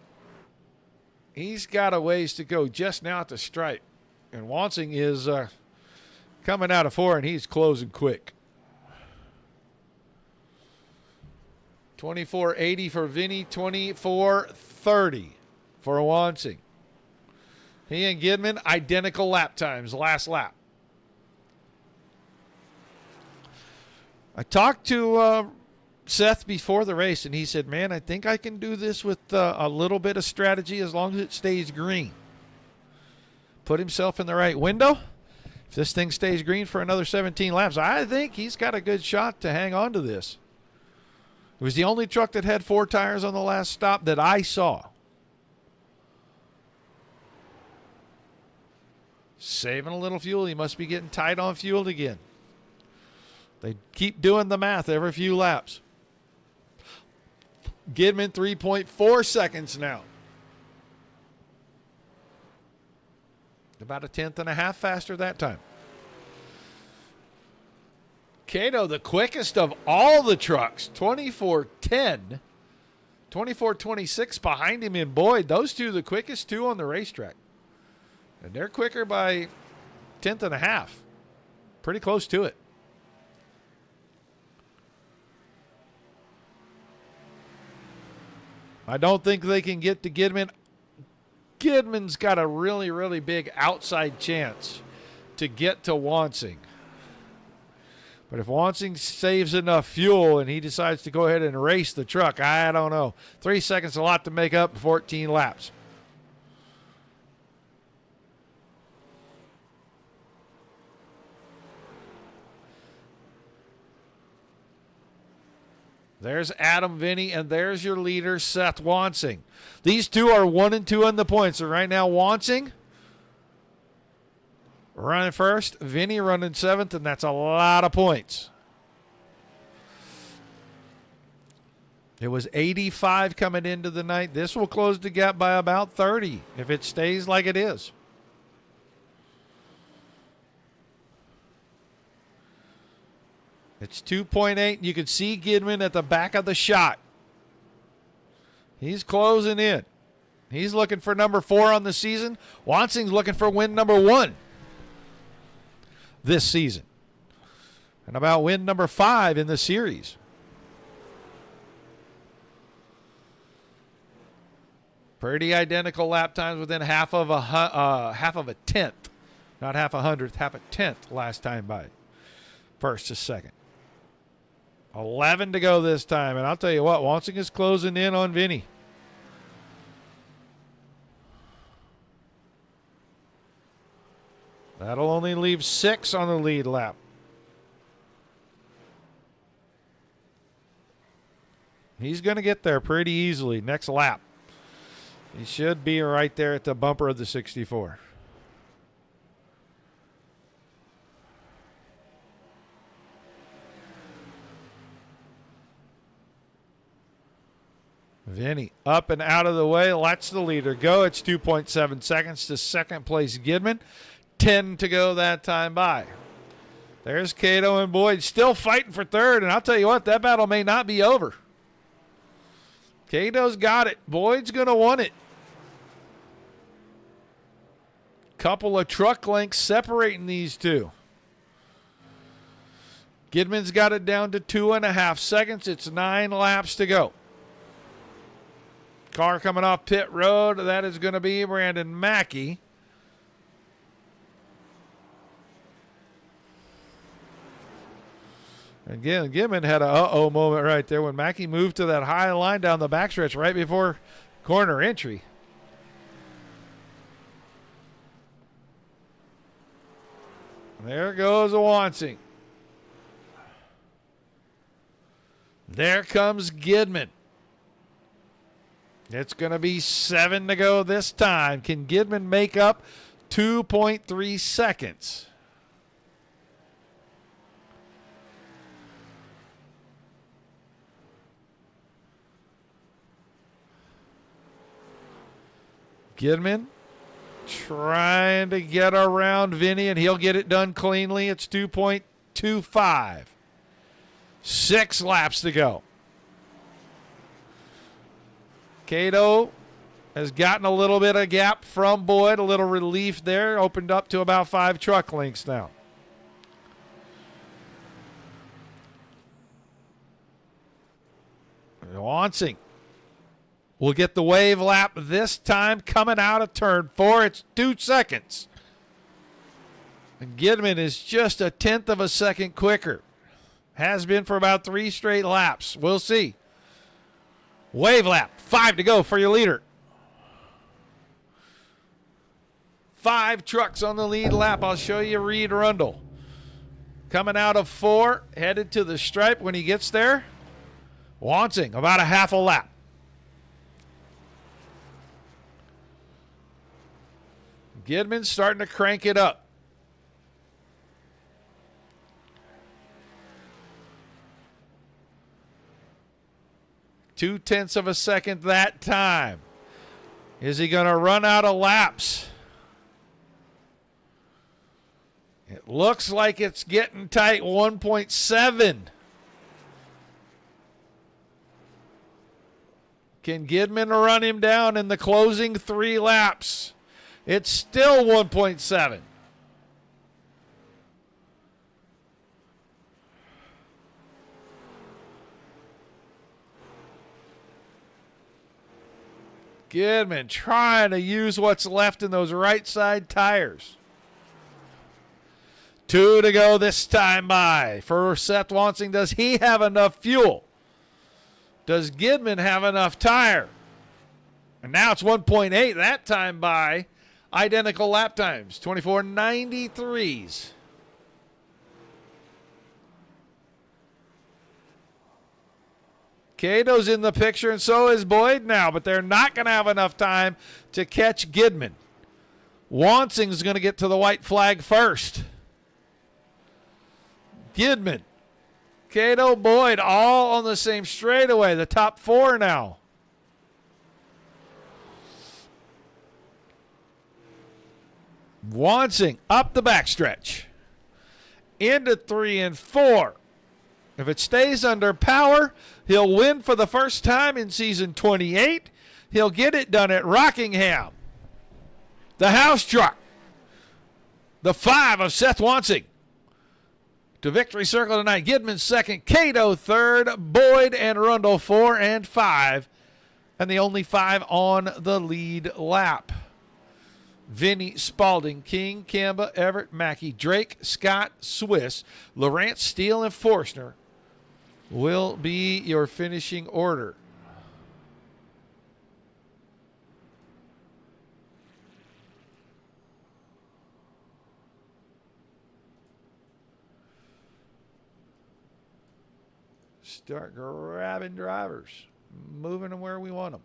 he's got a ways to go just now at the stripe. And Wansing is coming out of 4, and he's closing quick. 24:80 for Vinny, 24:30 for Wansing. He and Gidman, identical lap times, last lap. I talked to Seth before the race, and he said, man, I think I can do this with a little bit of strategy as long as it stays green. Put himself in the right window. If this thing stays green for another 17 laps, I think he's got a good shot to hang on to this. It was the only truck that had 4 tires on the last stop that I saw. Saving a little fuel. He must be getting tight on fuel again. They keep doing the math every few laps. Gidman 3.4 seconds now. About a tenth and a half faster that time. Cato, the quickest of all the trucks, 24:10. 24:26 behind him in Boyd. Those two, the quickest 2 on the racetrack. And they're quicker by tenth and a half. Pretty close to it. I don't think they can get to Gidman. Gidman's got a really, really big outside chance to get to Wansing. But if Wansing saves enough fuel and he decides to go ahead and race the truck, I don't know. 3 seconds, a lot to make up in 14 laps. There's Adam Vinny, and there's your leader, Seth Wansing. These two are 1 and 2 on the points. So right now, Wansing running first, Vinny running 7th, and that's a lot of points. It was 85 coming into the night. This will close the gap by about 30 if it stays like it is. It's 2.8. You can see Gidman at the back of the shot. He's closing in. He's looking for number 4 on the season. Wansing's looking for win number 1 this season. And about win number 5 in the series. Pretty identical lap times within half of a tenth. Not half a hundredth, half a tenth last time by. First to second. 11 to go this time. And I'll tell you what, Wansing is closing in on Vinny. That'll only leave 6 on the lead lap. He's going to get there pretty easily next lap. He should be right there at the bumper of the 64. Vinny up and out of the way. Lets the leader go. It's 2.7 seconds to second place Gidman. 10 to go that time by. There's Cato and Boyd still fighting for third. And I'll tell you what, that battle may not be over. Cato's got it. Boyd's going to want it. Couple of truck lengths separating these two. Gidman's got it down to 2.5 seconds. It's 9 laps to go. Car coming off pit road. That is going to be Brandon Mackey. Again, Gidman had a uh-oh moment right there when Mackey moved to that high line down the backstretch right before corner entry. There goes Wansing. There comes Gidman. It's going to be 7 to go this time. Can Gidman make up 2.3 seconds? Gidman trying to get around Vinny, and he'll get it done cleanly. It's 2.25. 6 laps to go. Cato has gotten a little bit of gap from Boyd, a little relief there. Opened up to about 5 truck lengths now. Wansing will get the wave lap this time coming out of turn 4. It's 2 seconds. And Gidman is just 1/10 of a second quicker. Has been for about 3 straight laps. We'll see. Wave lap. 5 to go for your leader. 5 trucks on the lead lap. I'll show you Reed Rundle. Coming out of 4, headed to the stripe when he gets there. Wansing about a half a lap. Gidman's starting to crank it up. Two-tenths of a second that time. Is he going to run out of laps? It looks like it's getting tight. 1.7. Can Gidman run him down in the closing 3 laps? It's still 1.7. Gidman trying to use what's left in those right side tires. 2 to go this time by. For Seth Wansing, does he have enough fuel? Does Gidman have enough tire? And now it's 1.8 that time by. Identical lap times, 24.93s. Cato's in the picture, and so is Boyd now, but they're not going to have enough time to catch Gidman. Wansing's going to get to the white flag first. Gidman, Cato, Boyd, all on the same straightaway. The top four now. Wansing up the backstretch. Into 3 and 4. If it stays under power, he'll win for the first time in season 28. He'll get it done at Rockingham. The house truck. The 5 of Seth Wansing. To victory circle tonight. Gidman second, Cato third, Boyd and Rundle 4 and 5. And the only 5 on the lead lap. Vinny, Spalding, King, Kamba, Everett, Mackey, Drake, Scott, Swiss, Lawrence, Steele, and Forstner will be your finishing order. Start grabbing drivers, moving them where we want them.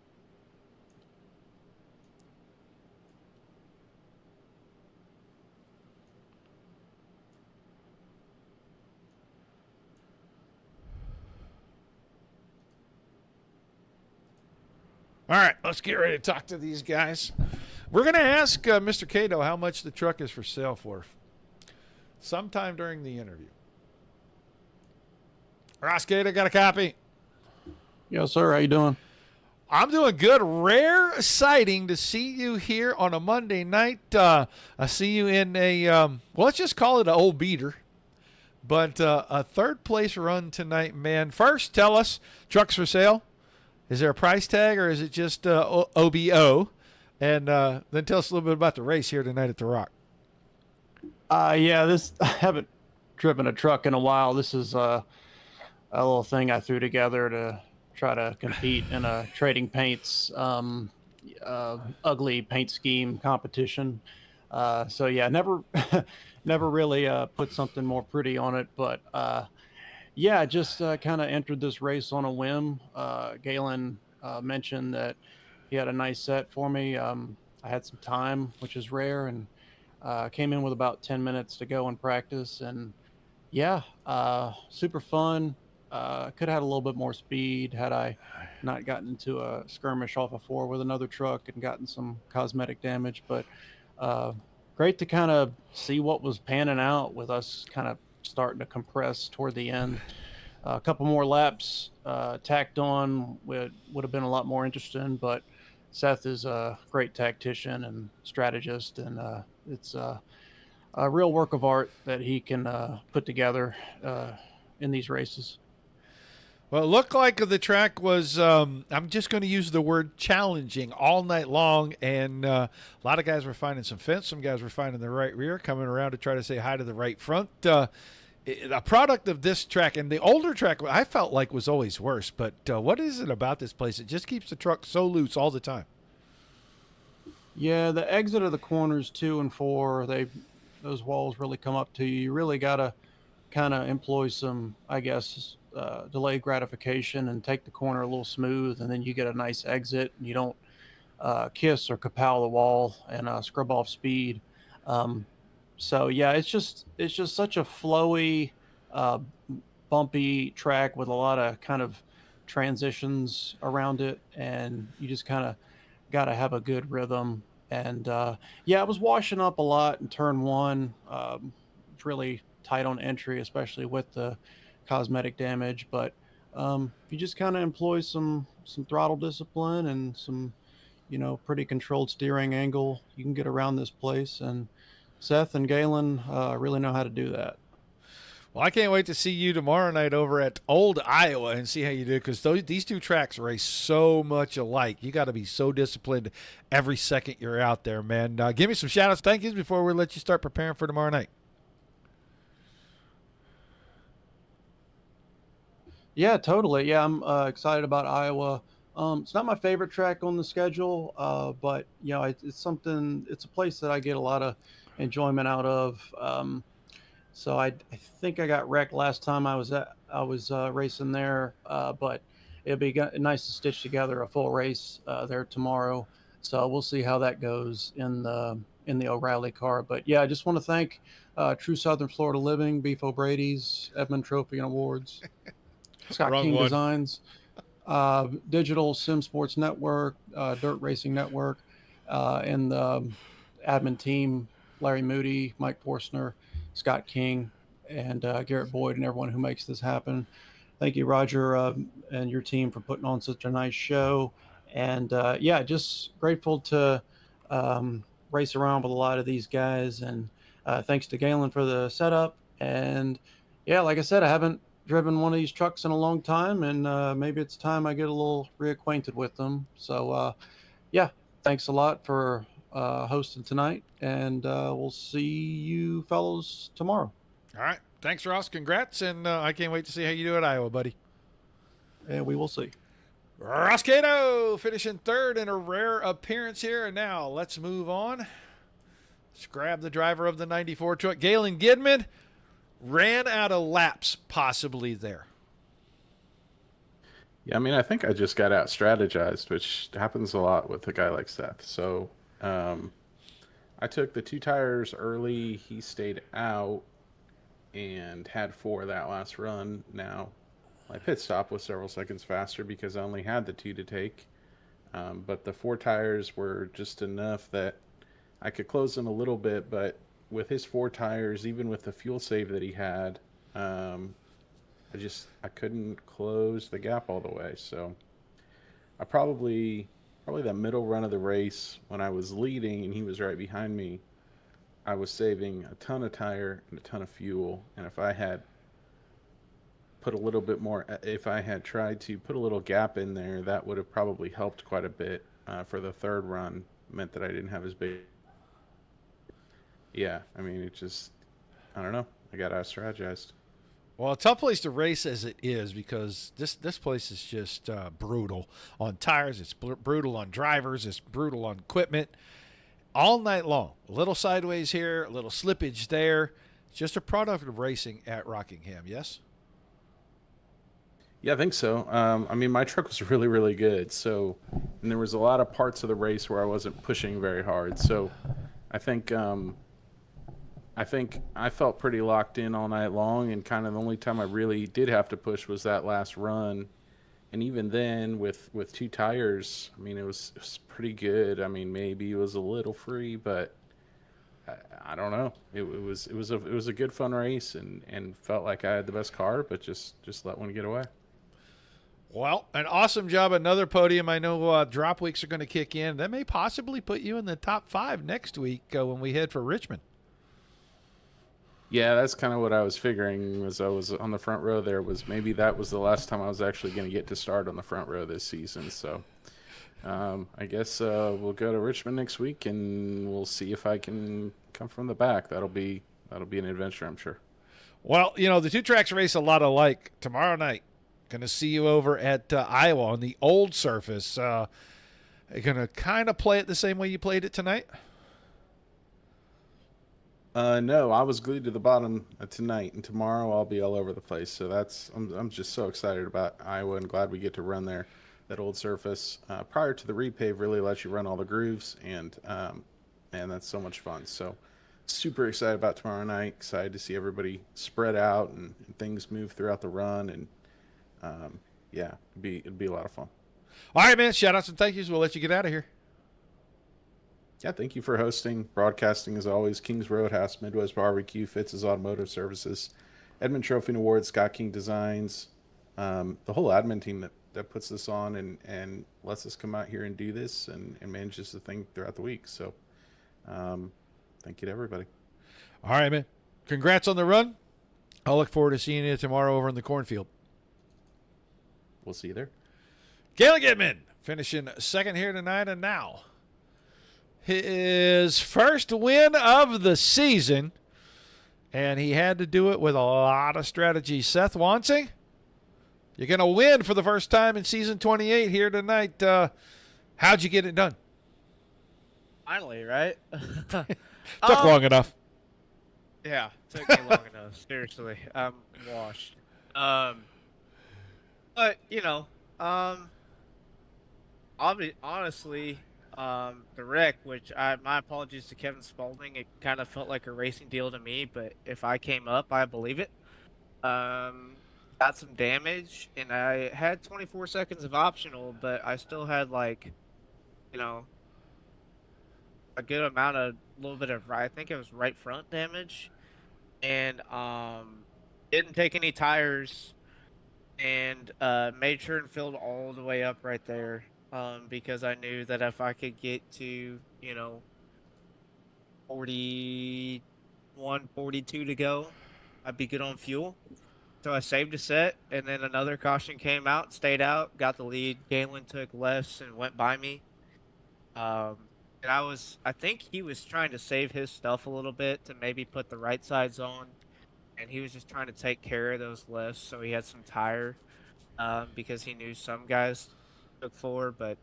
All right, let's get ready to talk to these guys. We're going to ask Mr. Cato how much the truck is for sale for sometime during the interview. Ross Cato, got a copy? Yes, sir. How you doing? I'm doing good. Rare sighting to see you here on a Monday night. I see you in a, well, let's just call it an old beater. But a third place run tonight, man. First, tell us, trucks for sale. Is there a price tag or is it just OBO? And then tell us a little bit about the race here tonight at the Rock. Yeah, I haven't driven a truck in a while. This is a little thing I threw together to try to compete in a trading paints ugly paint scheme competition. So yeah, never really put something more pretty on it, but yeah, just kind of entered this race on a whim. Galen mentioned that he had a nice set for me. I had some time, which is rare, and came in with about 10 minutes to go in practice. And yeah, super fun. Could have had a little bit more speed had I not gotten into a skirmish off of 4 with another truck and gotten some cosmetic damage. But great to kind of see what was panning out with us kind of starting to compress toward the end. A couple more laps tacked on would have been a lot more interesting, but Seth is a great tactician and strategist, and it's a real work of art that he can put together in these races. Well, it looked like the track was, I'm just going to use the word challenging all night long, and a lot of guys were finding some fence. Some guys were finding the right rear, coming around to try to say hi to the right front. A product of this track, and the older track I felt like was always worse, but what is it about this place? It just keeps the truck so loose all the time. Yeah, the exit of the corners 2 and 4, those walls really come up to you. You really got to kind of employ some, I guess, delayed gratification and take the corner a little smooth, and then you get a nice exit, and you don't kiss or kapow the wall and scrub off speed. So yeah, it's just such a flowy, bumpy track with a lot of kind of transitions around it, and you just kind of got to have a good rhythm. And yeah, I was washing up a lot in turn 1. It's really tight on entry, especially with the cosmetic damage. But you just kind of employ some throttle discipline and some, pretty controlled steering angle, you can get around this place. And Seth and Galen really know how to do that. Well, I can't wait to see you tomorrow night over at Old Iowa and see how you do, because these two tracks race so much alike. You got to be so disciplined every second you're out there, man. Give me some shout-outs, thank yous before we let you start preparing for tomorrow night. Yeah, totally. Yeah, I'm excited about Iowa. It's not my favorite track on the schedule, but it's a place that I get a lot of enjoyment out of. So I think I got wrecked last time I was racing there, but it'd be nice to stitch together a full race there tomorrow. So we'll see how that goes in the O'Reilly car. But yeah, I just want to thank True Southern Florida Living, Beef O'Brady's, Edmund Trophy and Awards, Scott Wrong King one. Designs, Digital Sim Sports Network, Dirt Racing Network, and the admin team, Larry Moody, Mike Forstner, Scott King, and Garrett Boyd, and everyone who makes this happen. Thank you, Roger, and your team for putting on such a nice show. And yeah, just grateful to race around with a lot of these guys. And thanks to Galen for the setup. And yeah, like I said, I haven't driven one of these trucks in a long time, and maybe it's time I get a little reacquainted with them. So yeah, thanks a lot for hosting tonight, and we'll see you fellows tomorrow. All right. Thanks, Ross. Congrats, and I can't wait to see how you do at Iowa, buddy. And we will see. Ross Cato finishing third in a rare appearance here. And now let's move on. Let's grab the driver of the 94 truck. Galen Gidman ran out of laps possibly there. Yeah, I mean, I think I just got out strategized, which happens a lot with a guy like Seth. So I took the 2 tires early. He stayed out and had 4 that last run. Now, my pit stop was several seconds faster because I only had the 2 to take. But the 4 tires were just enough that I could close them a little bit. But with his 4 tires, even with the fuel save that he had, I couldn't close the gap all the way. So I probably that middle run of the race when I was leading and he was right behind me, I was saving a ton of tire and a ton of fuel. And if I had put a little bit more, if I had tried to put a little gap in there, that would have probably helped quite a bit for the third run. Meant that I didn't have as big. Yeah, I mean, it just, I don't know. I got out strategized. Well, a tough place to race as it is because this place is just brutal on tires. It's brutal on drivers. It's brutal on equipment all night long. A little sideways here, a little slippage there. It's just a product of racing at Rockingham, yes? Yeah, I think so. I mean, my truck was really, really good. So, and there was a lot of parts of the race where I wasn't pushing very hard. So, I think I felt pretty locked in all night long, and kind of the only time I really did have to push was that last run. And even then, with 2 tires, I mean, it was pretty good. I mean, maybe it was a little free, but I don't know. It was a good fun race, and felt like I had the best car, but just let one get away. Well, an awesome job. Another podium. I know drop weeks are going to kick in. That may possibly put you in the top 5 next week when we head for Richmond. Yeah, that's kind of what I was figuring. Was I was on the front row there. Was maybe that was the last time I was actually going to get to start on the front row this season. So I guess we'll go to Richmond next week, and we'll see if I can come from the back. That'll be an adventure, I'm sure. Well, you know, the 2 tracks race a lot alike. Tomorrow night, going to see you over at Iowa on the old surface. Are you going to kind of play it the same way you played it tonight? No, I was glued to the bottom tonight, and tomorrow I'll be all over the place. So I'm just so excited about Iowa and glad we get to run there. That old surface prior to the repave really lets you run all the grooves, and man, that's so much fun. So super excited about tomorrow night. Excited to see everybody spread out and things move throughout the run, and yeah, it'd be a lot of fun. All right, man. Shout outs and thank yous. We'll let you get out of here. Yeah, thank you for hosting, broadcasting as always. King's Roadhouse, Midwest BBQ, Fitz's Automotive Services, Edmund Trophy and Awards, Scott King Designs, the whole admin team that puts this on and lets us come out here and do this and manages the thing throughout the week. So thank you to everybody. All right, man. Congrats on the run. I'll look forward to seeing you tomorrow over in the cornfield. We'll see you there. Galen Gidman finishing second here tonight, and now his first win of the season, and he had to do it with a lot of strategy. Seth Wansing, you're going to win for the first time in season 28 here tonight. How'd you get it done? Finally, right? Took long enough. Yeah, took me long enough. Seriously, I'm washed. But you know, Honestly, the wreck, which my apologies to Kevin Spaulding, it kind of felt like a racing deal to me, but if I came up, I believe it. Um, got some damage, and I had 24 seconds of optional, but I still had like, you know, a good amount of little bit of I think it was right front damage, and didn't take any tires, and made sure and filled all the way up right there. Because I knew that if I could get to, 41, 42 to go, I'd be good on fuel. So I saved a set, and then another caution came out, stayed out, got the lead. Galen took lefts and went by me. And I think he was trying to save his stuff a little bit to maybe put the right sides on, and he was just trying to take care of those lefts so he had some tire, because he knew some guys took four, but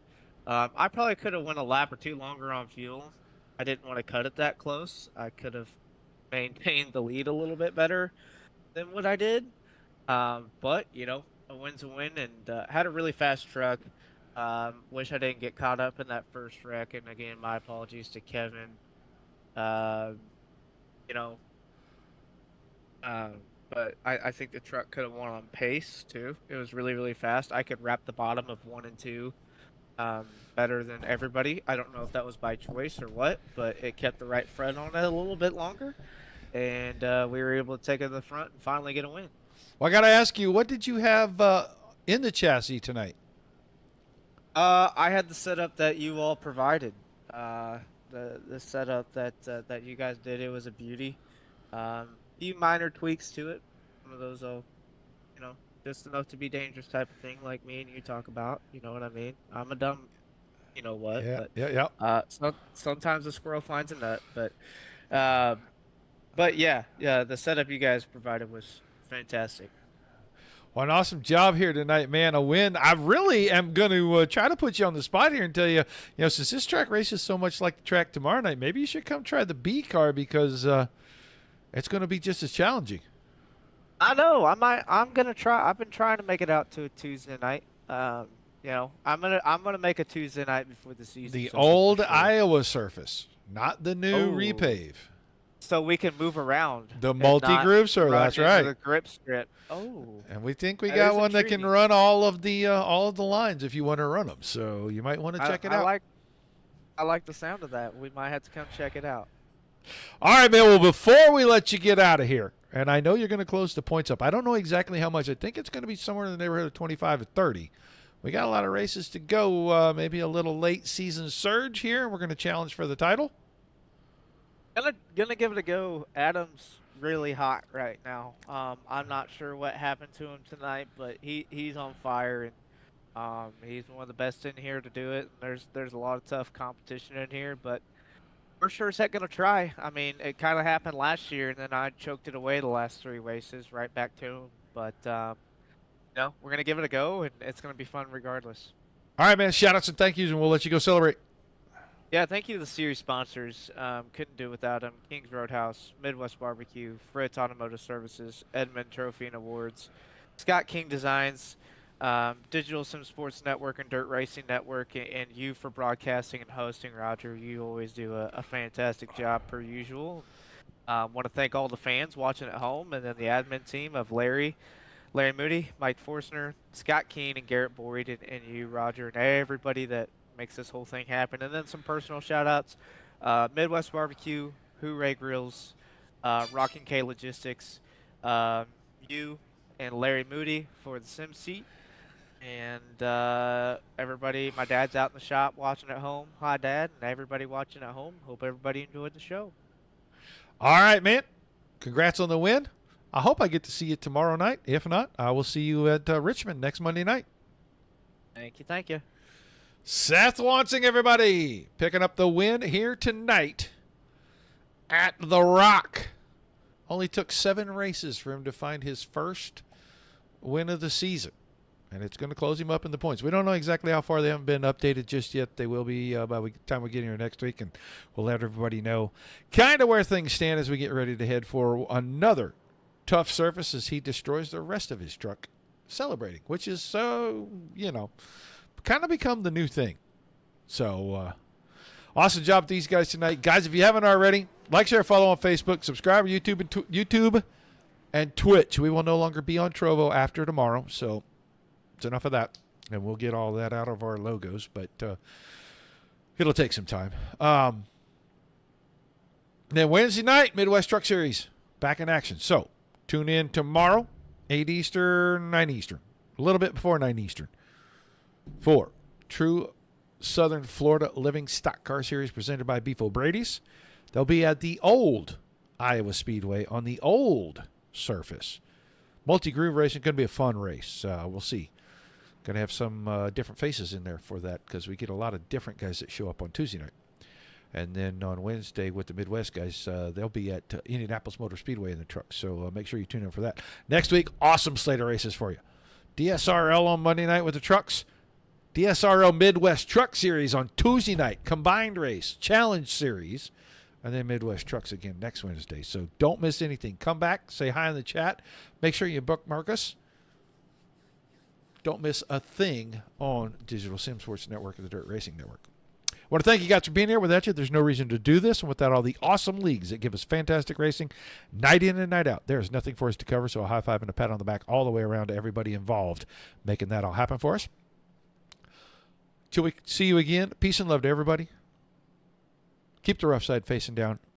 I probably could have went a lap or two longer on fuel. I didn't want to cut it that close. I could have maintained the lead a little bit better than what I did. But a win's a win, and had a really fast truck. Wish I didn't get caught up in that first wreck. And again, my apologies to Kevin. Uh, you know, uh, but I think the truck could have won on pace too. It was really, really fast. I could wrap the bottom of 1 and 2 better than everybody. I don't know if that was by choice or what, but it kept the right front on it a little bit longer, and we were able to take it to the front and finally get a win. Well, I got to ask you, what did you have in the chassis tonight? I had the setup that you all provided. The setup that you guys did, it was a beauty. Few minor tweaks to it. Some of those, just enough to be dangerous type of thing, like me and you talk about. You know what I mean? I'm a dumb, you know what? Yeah, but, yeah. sometimes a squirrel finds a nut, but yeah, the setup you guys provided was fantastic. Well, an awesome job here tonight, man. A win. I really am going to try to put you on the spot here and tell you, since this track races so much like the track tomorrow night, maybe you should come try the B car because it's going to be just as challenging. I know. I'm gonna try. I've been trying to make it out to a Tuesday night. I'm gonna make a Tuesday night before the season. The old Iowa surface, not the new repave. So we can move around. The multi-groove surface. That's right. The grip strip. Oh. And we think we That got is one that can intriguing. run all of the lines if you want to run them. So you might want to check it out. I like the sound of that. We might have to come check it out. All right, man. Well, before we let you get out of here, and I know you're going to close the points up. I don't know exactly how much. I think it's going to be somewhere in the neighborhood of 25 to 30. We got a lot of races to go. Maybe a little late season surge here. We're going to challenge for the title. Gonna give it a go. Adam's really hot right now. I'm not sure what happened to him tonight, but he's on fire, and he's one of the best in here to do it. There's a lot of tough competition in here, but we're sure as heck gonna try. I mean, it kind of happened last year, and then I choked it away the last 3 races, right back to him. But we're gonna give it a go, and it's gonna be fun regardless. All right, man. Shout outs and thank yous, and we'll let you go celebrate. Yeah, thank you to the series sponsors. Couldn't do without them. King's Roadhouse, Midwest Barbecue, Fritz Automotive Services, Edmund Trophy and Awards, Scott King Designs, Digital Sim Sports Network and Dirt Racing Network, and you for broadcasting and hosting, Roger. You always do a fantastic job per usual. Want to thank all the fans watching at home, and then the admin team of Larry Moody, Mike Forstner, Scott Keene, and Garrett Boyd, and you, Roger, and everybody that makes this whole thing happen. And then some personal shout outs, Midwest Barbecue, Hooray Grills, Rocking K Logistics, you and Larry Moody for the sim seat, and everybody. My dad's out in the shop watching at home. Hi, Dad, and everybody watching at home. Hope everybody enjoyed the show. All right, man. Congrats on the win. I hope I get to see you tomorrow night. If not, I will see you at Richmond next Monday night. Thank you. Seth Wansing, everybody, picking up the win here tonight at The Rock. Only took 7 races for him to find his first win of the season, and it's going to close him up in the points. We don't know exactly how far. They haven't been updated just yet. They will be by the time we get here next week, and we'll let everybody know kind of where things stand as we get ready to head for another tough surface as he destroys the rest of his truck celebrating, which is so, kind of become the new thing. So, awesome job with these guys tonight. Guys, if you haven't already, like, share, follow on Facebook, subscribe to YouTube and Twitch. We will no longer be on Trovo after tomorrow, so it's enough of that. And we'll get all that out of our logos, but it'll take some time. Then Wednesday night, Midwest Truck Series, back in action. So tune in tomorrow, 8 Eastern, 9 Eastern, a little bit before 9 Eastern, for True Southern Florida Living Stock Car Series presented by Beef O'Brady's. They'll be at the old Iowa Speedway on the old surface. Multi-groove racing, going to be a fun race. We'll see. Going to have some different faces in there for that because we get a lot of different guys that show up on Tuesday night. And then on Wednesday with the Midwest guys, they'll be at Indianapolis Motor Speedway in the truck. So make sure you tune in for that. Next week, awesome slate of races for you. DSRL on Monday night with the trucks. DSRL Midwest Truck Series on Tuesday night. Combined race, Challenge Series. And then Midwest Trucks again next Wednesday. So don't miss anything. Come back, say hi in the chat. Make sure you bookmark us. Don't miss a thing on Digital Sim Sports Network and the Dirt Racing Network. I want to thank you guys for being here. Without you, there's no reason to do this. And without all the awesome leagues that give us fantastic racing, night in and night out, there's nothing for us to cover. So a high five and a pat on the back all the way around to everybody involved making that all happen for us. Till we see you again, peace and love to everybody. Keep the rough side facing down.